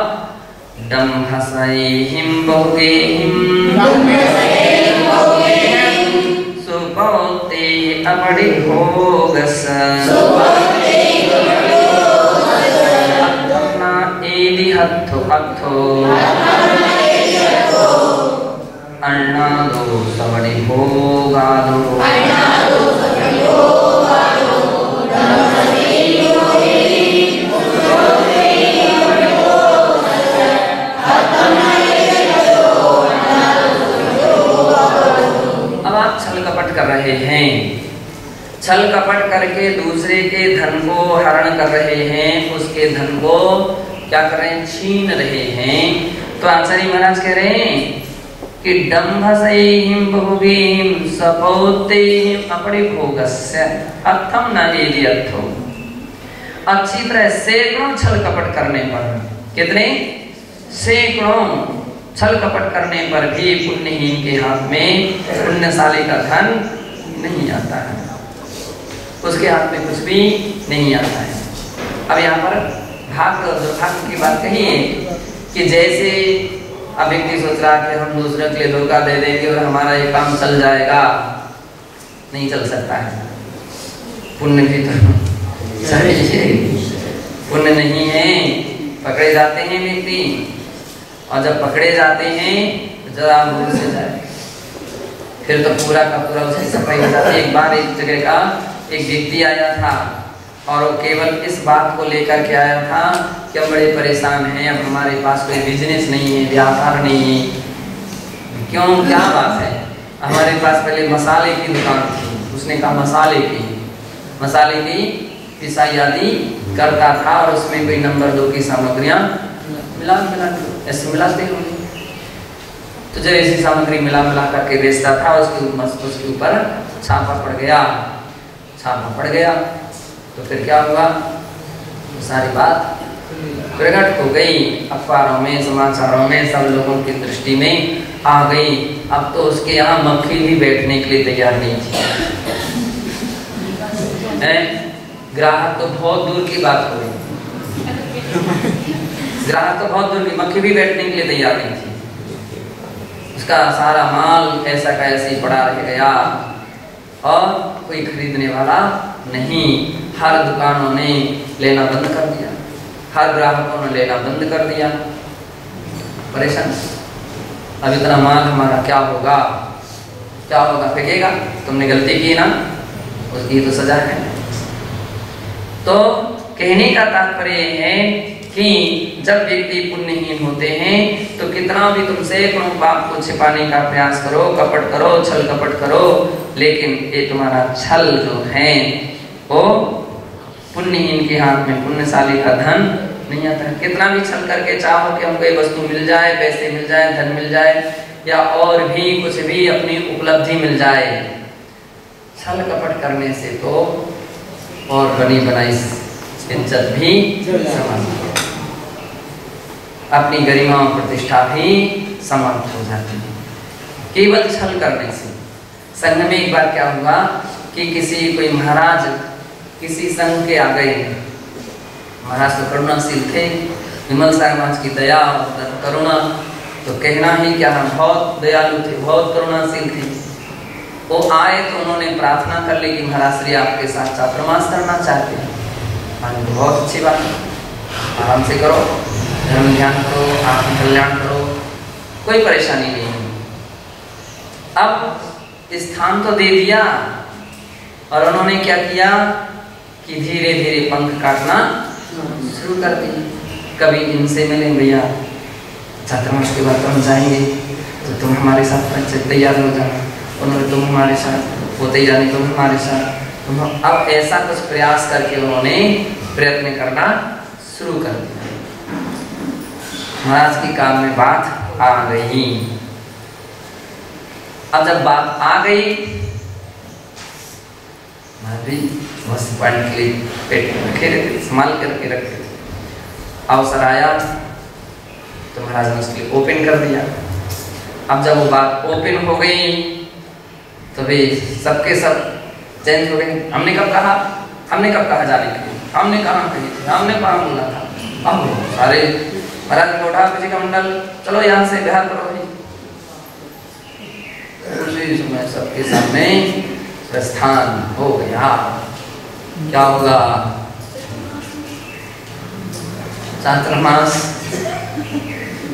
दम्भसैहिं बहुगेहिं सुपौते अपरिभोगस एदि हत्थो अर्थो अन्नादो सवरिभोगादो। अब आप छल कपट कर रहे हैं, छल कपट करके दूसरे के धन को हरण कर रहे हैं, उसके धन को क्या कर रहे हैं? छीन रहे हैं। तो आचार्य महाराज कह रहे हैं कि दम्भसैहिं बहुगेहिं सपौतेहिं अपरिभोगस्य अर्थम न एदि अर्थो। अच्छी तरह सैकड़ों छल कपट करने पर, कितने? सैकड़ों छल कपट करने पर भी पुण्यहीन के हाथ में पुण्यशाली का धन नहीं आता है, उसके हाथ में कुछ भी नहीं आता है। अब यहाँ पर भाग्य और दुर्भाग्य की बात कही है कि जैसे अब व्यक्ति सोच रहा है कि हम दूसरे के लिए धोखा दे देंगे और हमारा ये काम चल जाएगा, नहीं चल सकता है। पुण्य भी तो पुण्य नहीं है, पकड़े जाते हैं व्यक्ति, और जब पकड़े जाते हैं तो जरा भूल से जाए, फिर तो पूरा का पूरा उसकी सफाई हो जाती है। एक बार एक जगह का एक व्यक्ति आया था और वो केवल इस बात को लेकर के आया था कि हम बड़े परेशान हैं, अब हमारे पास कोई बिजनेस नहीं है, व्यापार नहीं है। क्यों, क्या बात है? हमारे पास पहले मसाले की दुकान थी, उसने कहा मसाले की पिसाई आदि करता था और उसमें कोई नंबर 2 की सामग्रियां मिला ऐसे मिलाते होंगे। तो जब ऐसी सामग्री मिला करके बेचता था, उसके ऊपर छापा पड़ गया। छापा पड़ गया। तो फिर क्या हुआ, सारी बात प्रकट हो गई, अखबारों में, समाचारों में, सब लोगों की दृष्टि में आ गई। अब तो उसके यहाँ मक्खी भी बैठने के लिए तैयार नहीं थी। ग्राहक तो बहुत दूर की बात हो गई, ग्राहक तो बहुत दूर की, मक्खी भी बैठने के लिए तैयार नहीं थी। उसका सारा माल ऐसा का ऐसे ही पड़ा रह गया और कोई खरीदने वाला नहीं। हर दुकानों ने लेना बंद कर दिया, हर ग्राहकों ने लेना बंद कर दिया। परेशान, अब इतना माल हमारा क्या होगा, क्या होगा, फेंकेगा, तुमने गलती की ना, उसकी तो सजा है। तो कहने का तात्पर्य है कि जब व्यक्ति पुण्यहीन होते हैं तो कितना भी तुमसे पाप को छिपाने का प्रयास करो, कपट करो, छल कपट करो, लेकिन ये तुम्हारा छल जो है वो पुण्यहीन के हाथ में पुण्यशाली का धन नहीं आता। कितना भी छल करके चाहो कि हमको ये वस्तु मिल जाए, पैसे मिल जाए, धन मिल जाए, या और भी कुछ भी अपनी उपलब्धि मिल जाए, छल कपट करने से तो और बनी बनाई इज्जत भी समाप्त, अपनी गरिमा और प्रतिष्ठा भी समाप्त हो जाती है केवल छल करने से। संघ में एक बार क्या हुआ कि कोई महाराज किसी संघ के आ गए। महाराज तो करुणाशील थे, विमल समाज की दया और करुणा तो कहना ही क्या, बहुत दयालु थे, बहुत करुणाशील थे। वो आए तो उन्होंने प्रार्थना कर ली कि महाराज श्री आपके साथ चातुर्मास करना चाहते हैं। तो बहुत अच्छी बात है, आराम से करो, धर्म ध्यान करो, आत्म कल्याण करो, कोई परेशानी नहीं है। अब स्थान तो दे दिया और उन्होंने क्या किया कि धीरे धीरे पंख काटना शुरू कर दिया। कभी इनसे मिले, भैया चातुर्मास के बाद तो हम जाएंगे, तो तुम हमारे साथ तैयार हो जाना, उन्होंने तुम हमारे साथ, वो तैयार नहीं तुम हमारे साथ, तुम। अब ऐसा कुछ प्रयास करके उन्होंने प्रयत्न करना शुरू कर दिया। महाराज की कान में बात आ गई। अब जब बात आ गई, बस पॉइंट के लिए पेट में रखे रहते, संभाल करके रखते थे। अवसर आया तो महाराज ने उसके लिए ओपन कर दिया। अब जब वो बात ओपन हो गई तो वे सबके सब चेंज हो गए। हमने कब कहा जाने के लिए, हमने कहाँ कही थी, हमने कहाँ बोला था। अब सारे महाराज ने उठा किसी का मंडल, चलो यहाँ से बिहार करो। उसी समय सबके सामने प्रस्थान हो गया। क्या होगा, चातुर्मास,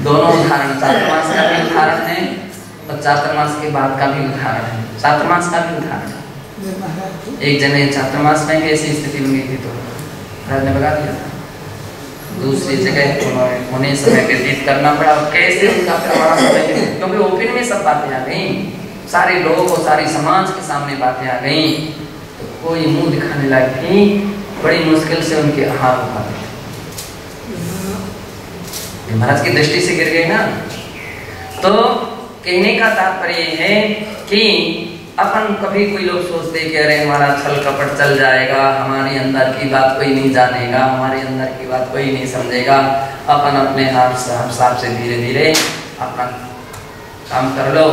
दोनों उदाहरण, चातुर्मास का भी उदाहरण है और चातुर्मास के बाद का भी उदाहरण है। चातुर्मास का भी उदाहरण है, एक जने चातुर्मास में कैसी स्थिति बन गई थी तो महाराज ने बता दिया था। दूसरी जगह उन्हें समय व्यतीत करना पड़ा, कैसे उनका हमारा समय, क्योंकि ओपन में सब बातें आ गई, सारे लोग और सारी समाज के सामने बातें आ गई, तो कोई मुंह दिखाने लायक नहीं, बड़ी मुश्किल से उनके आहार हो पाते थे। महाराज की दृष्टि से गिर गए ना। तो कहने का तात्पर्य है कि अपन कभी कोई लोग सोचते कि अरे हमारा छल कपट चल जाएगा, हमारे अंदर की बात कोई नहीं जानेगा, हमारे अंदर की बात कोई नहीं समझेगा, अपन अपने हिसाब से धीरे धीरे अपना काम कर लो,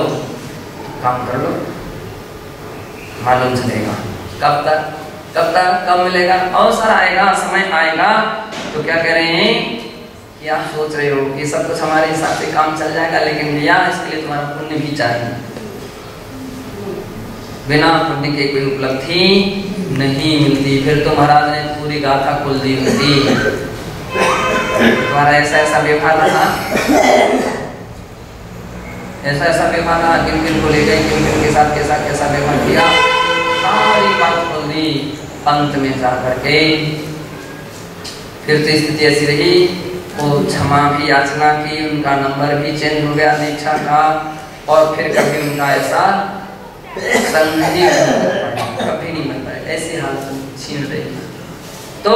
मालूम चलेगा। कब मिलेगा, अवसर आएगा, समय आएगा तो क्या कह रहे हैं कि आप सोच रहे हो कि सब कुछ हमारे हिसाब से काम चल जाएगा, लेकिन भैया इसके लिए तुम्हारा पुण्य भी चाहिए। बिना पुण्य के कोई उपलब्धि नहीं मिलती। फिर तो महाराज ने पूरी गाथा खोल दी होती। तुम्हारा ऐसा व्यवहार रहा, ऐसा व्यवहार रहा, किन किन को ले गए, किन किन के साथ कैसा व्यवहार किया, सारी बात खोल दी। अंत में जा करके फिर तो स्थिति ऐसी रही, वो क्षमा भी याचना की, उनका नंबर भी चेंज हो गया दीक्षा का, और फिर कभी उनका ऐसा संधि कभी नहीं बन पाए, ऐसी हालत छीन रही। तो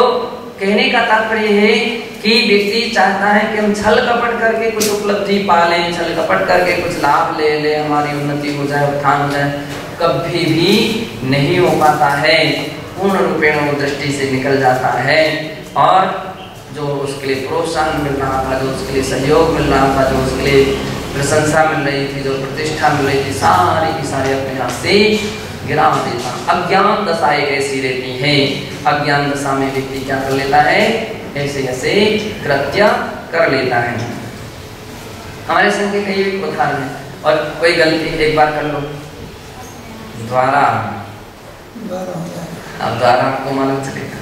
कहने का तात्पर्य है कि व्यक्ति चाहता है कि हम छल कपट करके कुछ उपलब्धि पा लें, छल कपट करके कुछ लाभ ले ले, हमारी उन्नति हो जाए, उत्थान हो जाए, कभी भी नहीं हो पाता है। पूर्ण रूपेण वो दृष्टि से निकल जाता है और जो उसके लिए प्रोत्साहन मिल रहा था, जो उसके लिए सहयोग मिल रहा था, जो उसके लिए प्रशंसा मिल रही थी, जो प्रतिष्ठा मिल रही थी, सारी की सारी अपने हाथ से गिरा देता। अज्ञान दशा एक ऐसी रहती है, अज्ञान दशा में व्यक्ति क्या कर लेता है, ऐसे ऐसे कृत्य कर लेता है। हमारे संग के कई उदाहरण है। और कोई गलती एक बार कर लो, द्वारा, अब द्वारा आपको मालूम चलेगा,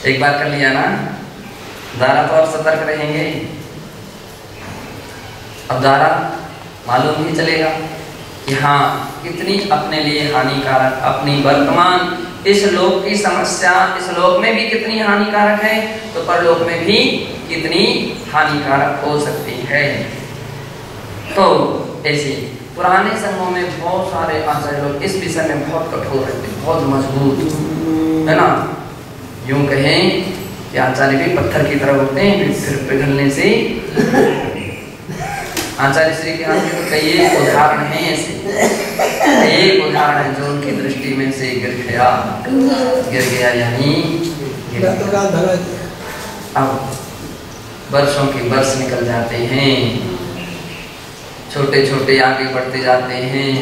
एक बार कर लिया ना, द्वारा तो आप सतर्क रहेंगे, अब द्वारा मालूम ही चलेगा कि हाँ कितनी अपने लिए हानिकारक, अपनी वर्तमान इस लोक की समस्या इस लोक में भी कितनी हानिकारक है, तो परलोक में भी कितनी हानिकारक हो सकती है। तो ऐसे पुराने संघों में बहुत सारे आचार्य लोग इस विषय में बहुत कठोर रहते, बहुत मजबूत है ना। यूं कहें कि आचार्य भी पत्थर की तरह होते हैं, सिर पिघलने से आचार्य श्री के हाथ में तो कई उदाहरण हैं ऐसे, एक उदाहरण है जो उनकी दृष्टि में से गिर गया यानी अब वर्षों के वर्ष निकल जाते हैं, छोटे छोटे आगे बढ़ते जाते हैं,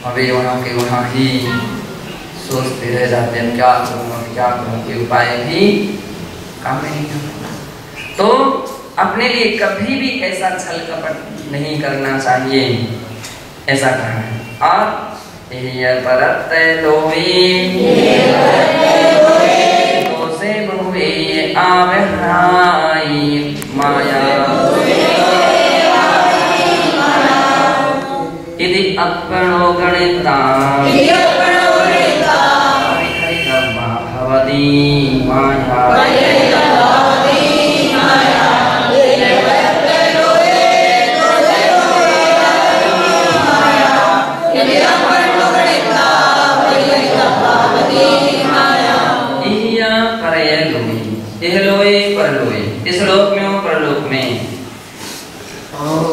अभी वहाँ के वहाँ ही सोचते रह जाते हैं क्या करूँ के उपाय भी काम नहीं करते। तो अपने लिए कभी भी ऐसा छल कपट नहीं करना चाहिए, ऐसा कहा है। और ये परत लोई तो से बहुए आवेहाई माया यदि अपनो गणिता भवदी माया इस लोक में और परलोक में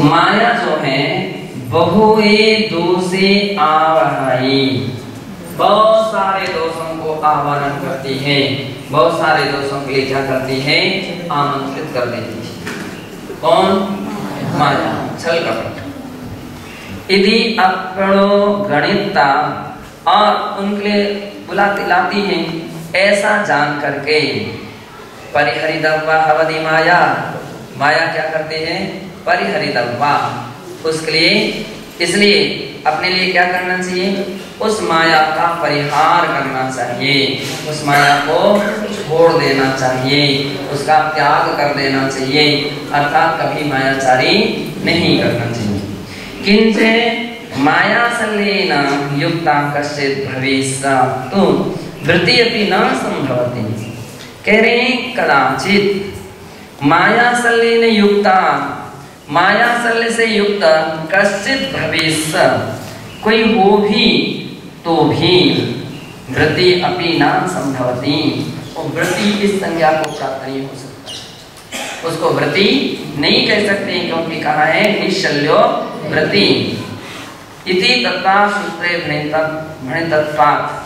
माया जो है बहुए दोषे आवहाई, बहुत सारे दोषों को आवाहन करती है, बहुत सारे दोषों के लिए क्या करती है, आमंत्रित कर देती है। कौन? माया, छल कपट। यदि अपनो गणिता, और उनके लिए बुलाती लाती है ऐसा जान करके। परिहरिदव्वा हवदि माया, माया क्या करते हैं, परिहरिदव्वा, उसके लिए इसलिए अपने लिए क्या करना चाहिए, उस माया का परिहार करना चाहिए, उस माया को छोड़ देना चाहिए, उसका त्याग कर देना चाहिए, अर्थात कभी मायाचारी नहीं करना चाहिए। किंचे माया संलेन युक्ता कश्चित भवेत् तो वृत्ति अपि न संभवति। कह रहे हैं कदाचित माया संलेन युक्ता, माया संले से युक्त कश्चित भवेत्, कोई हो भी तो भी वृत्ति अपि न संभवति, और वृत्ति इस संज्ञा को प्राप्त नहीं हो सकता, उसको वृत्ति नहीं कह सकते क्योंकि कहा है निश्चल्यो वृत्ति इति तत्वा सूत्रे भणितत्वात्।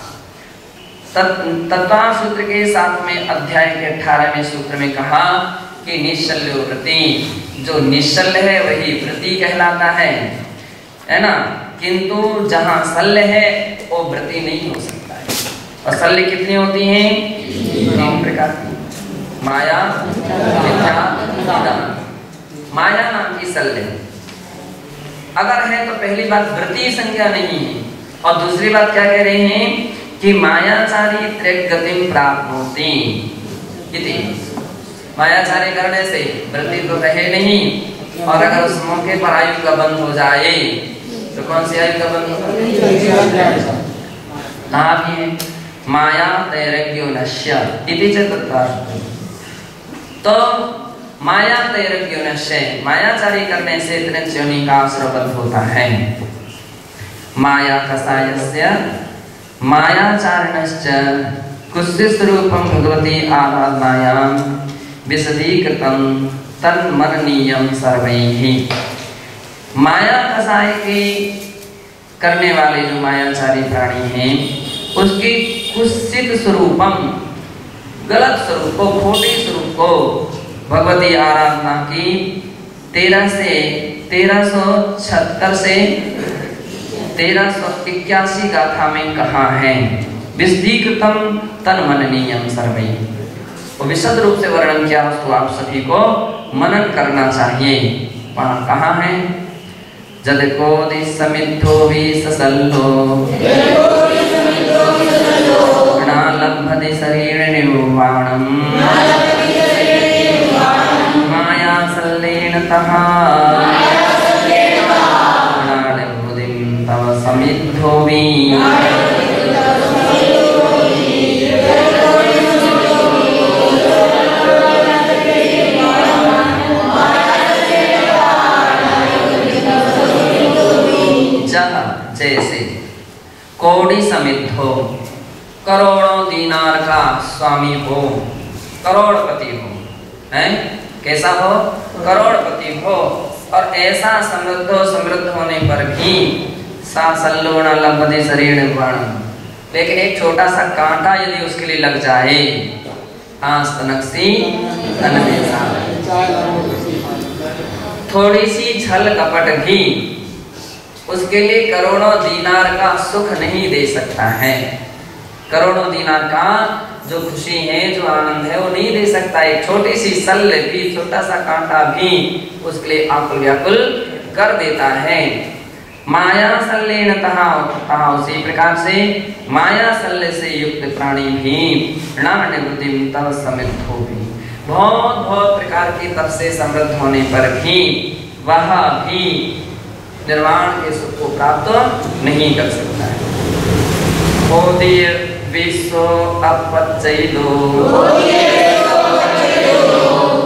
तत्वा सूत्र के 7वें अध्याय के 18वें सूत्र में कहा कि निश्चल्यो वृत्ति, जो निश्चल है वही वृत्ति कहलाता है ना, किंतु जहाँ शल्य है वो वृत्ति नहीं हो सकता है। और शल्य कितनी होती हैं, 3 प्रकार की, माया, मिथ्या, दान। माया नाम की शल्य अगर है तो पहली बात वृत्ति संज्ञा नहीं है, और दूसरी बात क्या कह रहे हैं कि मायाचारी त्रिगतिम प्राप्त होती, मायाचारी करने से वृत्ति तो रहे नहीं, और अगर उस मौके पर आयु का बंध हो जाए तो कौन सी आयु का बंध होगा, कहाँ भी है माया तैरज्ञो नश्य इति च तत्वा। तो माया तैरज्ञो नश्य, मायाचारी करने से त्रिंचयोनि का आश्रय बंध होता है। माया कसायस्य मायाचारणश्च कुत्सित रूपं भगवती आराधनायां विशदीकृतं तन्मरणीयं सर्वैः। माया कसाय के करने वाले जो मायाचारी प्राणी हैं उसकी कुत्सित स्वरूपम, गलत स्वरूप को, खोटे स्वरूप को भगवती आराधना की 1376 से 1381 गाथा में कहा है। विशदीकृतम तन्मननीयम सर्वै, वो विशद रूप से वर्णन किया, उसको आप सभी को मनन करना चाहिए। वहाँ कहा है जद कोदि समिद्धो भी ससल्लो न लभते शरीर निर्वाणम माया सल्लेन तहा बुद्धिम तव समिद्धो भी। जैसे कोड़ी समित हो, करोड़ों दीनार का स्वामी हो, करोड़पति हो, हैं? कैसा हो? करोड़पति हो, और ऐसा समृद्ध होने पर भी सासल्लोण लभते शरीर निर्वाण, लेकिन एक छोटा सा कांटा यदि उसके लिए लग जाए, आस्तनक्सी अनदेसा, थोड़ी सी छल कपट भी उसके लिए करोड़ों दीनार का सुख नहीं दे सकता है। करोड़ों दीनार का जो खुशी है, जो आनंद है, वो नहीं दे सकता। एक छोटी सी सल्ले भी, छोटा सा कांटा भी उसके लिए आकुल व्याकुल कर देता है। माया सल्लेन तहा, उसी प्रकार से माया सल्ले से युक्त प्राणी भी नान्यवृत्तिम तव समिद्धो भी, बहुत बहुत प्रकार की तप से समृद्ध होने पर भी वह भी निर्वाण के सुख को प्राप्त नहीं कर सकता है। ओदीर विश्व अपच्चैदो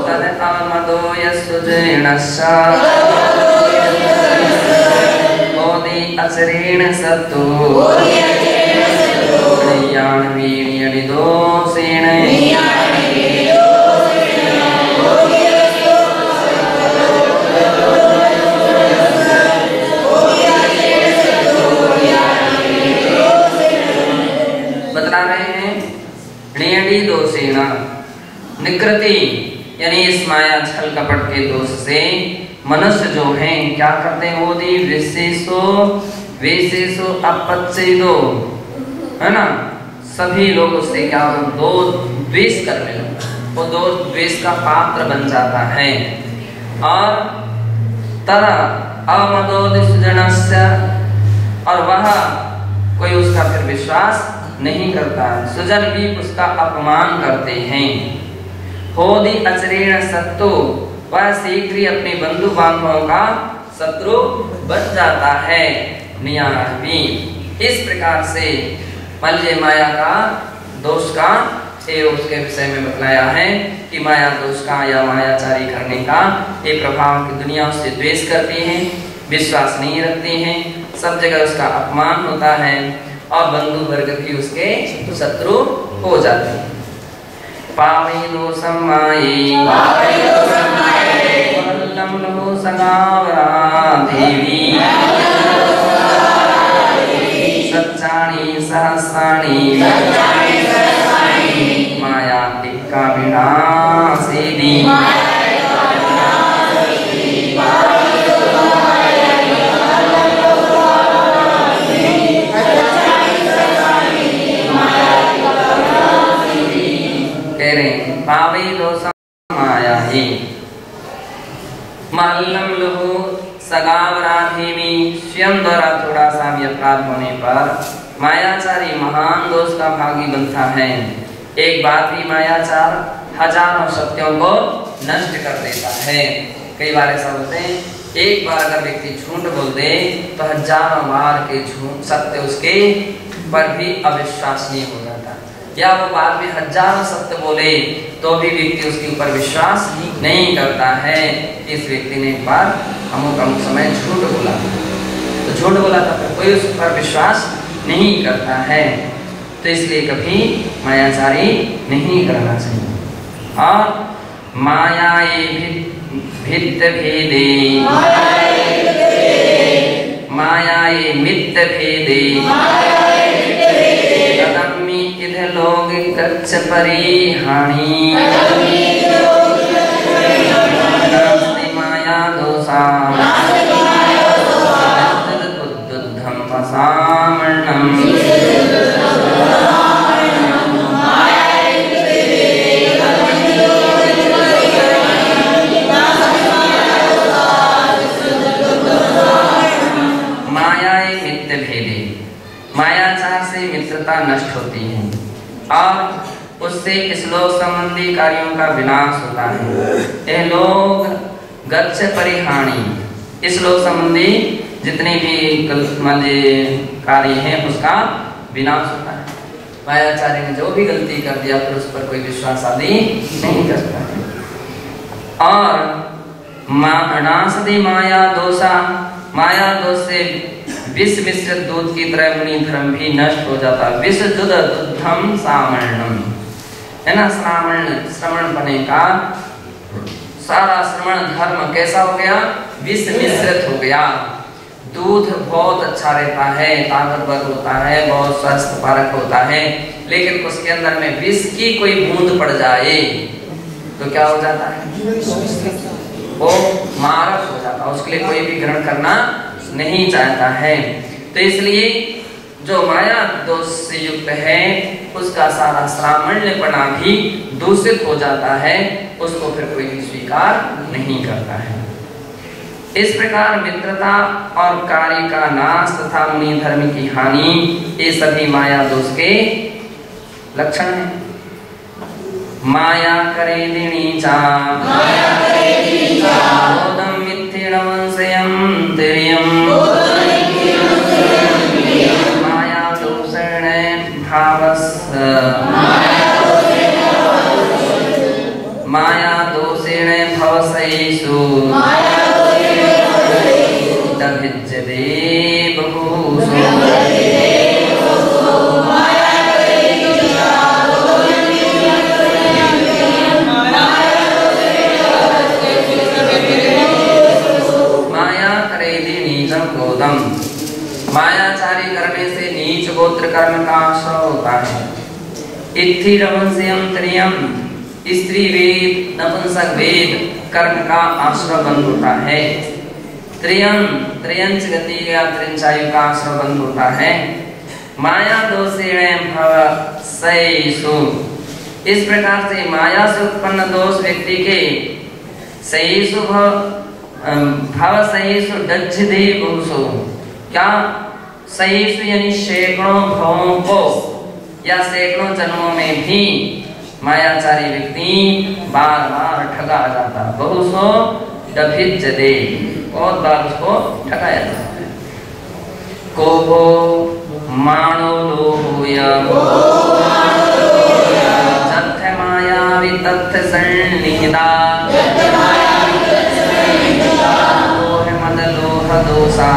तद आमदो यस्सुजनस्सा ओदी अचरेण सत्तो यान वीर्यनिदोषेण दोषेना निकृति, यानी इस माया छल कपट के दोष से मनुष्य जो हैं क्या करते हैं? ओदी विशेषो अपच्चेदो, है ना, सभी लोग उससे क्या दो द्वेष करने लगते, वो दो द्वेष का पात्र बन जाता है। और तदा अमदोदिसुजनस्य, और वह कोई उसका फिर विश्वास नहीं करता, सुजन भी उसका अपमान करते हैं। होदी अचरेण शत्रु, वह शीघ्र ही अपने बंधु बांधवों का शत्रु बन जाता है। नियामी, इस प्रकार से मल्य माया का दोष का उसके विषय में बतलाया है कि माया दोष का या मायाचारी करने का ये प्रभाव की दुनिया उससे द्वेष करती है, विश्वास नहीं रखती है, सब जगह उसका अपमान होता है, और बंधु वर्ग भी उसके शत्रु हो जाते हैं। पावै दोषम माये वल्लम नो सगावरा देवी सच्चाणी सहस्राणी माया टिक्का विनाशिनी। पावै दोषम माया ही महल्लम लहु सगावराधीमी, स्वयं द्वारा थोड़ा सा भी अपराध होने पर मायाचारी महान दोष का भागी बनता है। एक बार भी मायाचार हजारों सत्यों को नष्ट कर देता है। कई बार ऐसा होते हैं, एक बार अगर व्यक्ति झूठ बोल दे तो हजारों बार के झूठ सत्य उसके पर भी अविश्वसनीय हो जाता, या वो बाद में हजारों सत्य बोले तो भी व्यक्ति उसके ऊपर विश्वास नहीं करता है। इस व्यक्ति ने एक बार अमुक समय झूठ बोला, तो झूठ बोला था, कोई उस पर विश्वास नहीं करता है। तो इसलिए कभी मायाचारी नहीं करना चाहिए। और मायाए भित्त भेदे, मायाए मित्त भेदे तदम्मि गच्छ परिहानि नास्ति माया दोषा बुद्धं वसामर्णम् मायाचार से मित्रता नष्ट होती है और उससे इस लोक संबंधी कार्यों का विनाश होता है। यह लोग गच्छ परिहानि, इस लोक संबंधी जितने भी कार्य हैं उसका विनाश होता है। मायाचारी ने जो भी गलती कर दिया फिर उस पर कोई विश्वास आदि नहीं करता है। और नासति माया दोषा, माया दोष से विष मिश्रित दूध की तरह मुनि धर्म भी नष्ट हो जाता। विष दुध दुद्धम सामर्णम, है ना, श्रवण बने का सारा श्रवण धर्म कैसा हो गया, विष मिश्रित हो गया। दूध बहुत अच्छा रहता है, ताकतवर होता है, बहुत स्वस्थ कारक होता है, लेकिन उसके अंदर में विष की कोई बूंद पड़ जाए तो क्या हो जाता है, वो मारक हो जाता है, उसके लिए कोई भी ग्रहण करना नहीं चाहता है। तो इसलिए जो माया दोष से युक्त है उसका सारा श्रामण्यपना भी दूषित हो जाता है, उसको फिर कोई भी स्वीकार नहीं करता है। इस प्रकार मित्रता और कार्य का नाश तथा मुनि धर्म की हानि, ये सभी माया दोष के लक्षण हैं। माया करे दिनीचा बोधं मिथ्येनवंशयं तिर्यं माया दोषेण भवसैषु दभिज्यते बहुषु। मायाचारी करने से नीच गोत्र कर्म का आश्रय होता है। इत्थिरवंशयं त्रियं, स्त्री वेद नपुंसक वेद कर्म का आश्रय बंद होता है। त्रियं त्रियंच गति या त्रिंचायु का आश्रय बंद होता है। माया दोषेण भवसैषु, इस प्रकार से माया से उत्पन्न दोष व्यक्ति के सैषु भवसैषु दज्जते बहुषु, क्या सैषु यानी सैकड़ों भवों को या सैकड़ों जन्मों में भी मायाचारी व्यक्ति बार बार ठगा जाता। बहुसो दभिज्यते, बहुत बार उसको ठगाया जाता है। कोहो मानो लोहोयं तथ्य माया वितथ्य सन्निहिता लोह मद लोह दोषा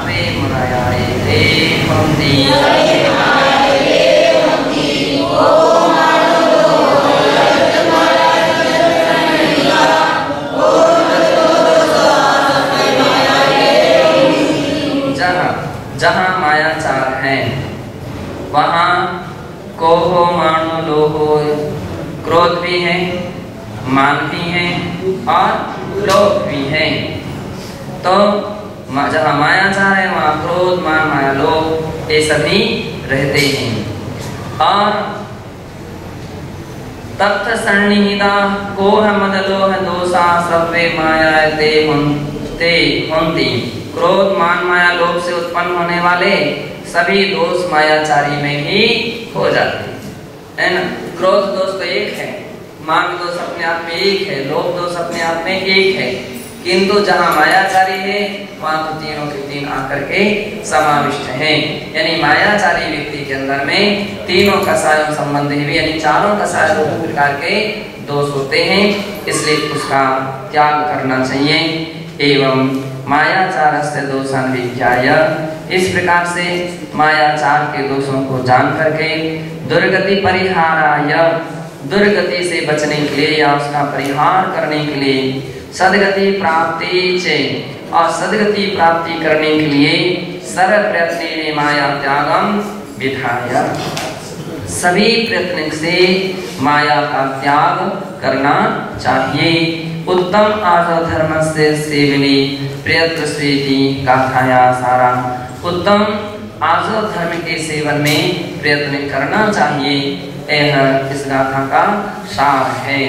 वे मुनयाये ते हन्ति। जहाँ मायाचार है वहाँ कोहो मानो लोहो, क्रोध भी है, मान भी है और लोभ भी है। तो जहाँ मायाचार है वहाँ क्रोध मान माया लोभ ये सभी रहते हैं। और तत्थ सन्निहिता कोह मद लोह दोषा सर्वे माया ते हन्ति, क्रोध मान माया लोभ से उत्पन्न होने वाले सभी दोष मायाचारी में ही हो जाते हैं ना। क्रोध दोष तो एक है, मान दोष अपने आप में एक है, लोभ दोष अपने आप में एक है, किंतु जहाँ मायाचारी है वहाँ तो तीनों के तीन आकर के समाविष्ट हैं। यानी मायाचारी व्यक्ति के अंदर में तीनों कसायों संबंधी भी यानी चारों कसाय प्रकार के दोष होते हैं, इसलिए उसका त्याग करना चाहिए। एवं मायाचारस्य दोषान् विज्ञाय, इस प्रकार से मायाचार के दोषों को जान करके दुर्गति परिहाराय, दुर्गति से बचने के लिए या उसका परिहार करने के लिए सद्गति प्राप्ति चे, और सद्गति प्राप्ति करने के लिए सर्व प्रयत्न माया त्यागम विधाय। सभी प्रयत्न से माया का त्याग करना चाहिए। उत्तम आर्य धर्म से सेवनी प्रयत्न स्वीति गाथाया सारा। उत्तम आर्य धर्म के सेवन में प्रयत्न करना चाहिए, यह इस गाथा का सार है।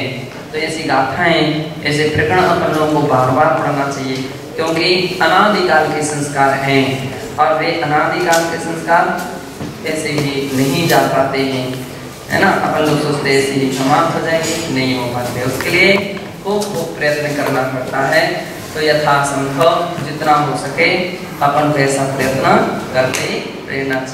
तो ऐसी गाथाएं, ऐसे प्रकरण अपन लोगों को बार बार पढ़ना चाहिए, क्योंकि अनादिकाल के संस्कार हैं और वे अनादिकाल के संस्कार ऐसे ही नहीं जा पाते हैं, है ना। अपन लोग सोचते ऐसे ही समाप्त हो जाएंगे, नहीं हो पाते। उसके लिए खूब प्रयत्न करना पड़ता है। तो यथासंभव जितना हो सके अपन को ऐसा प्रयत्न करते रहना चाहिए।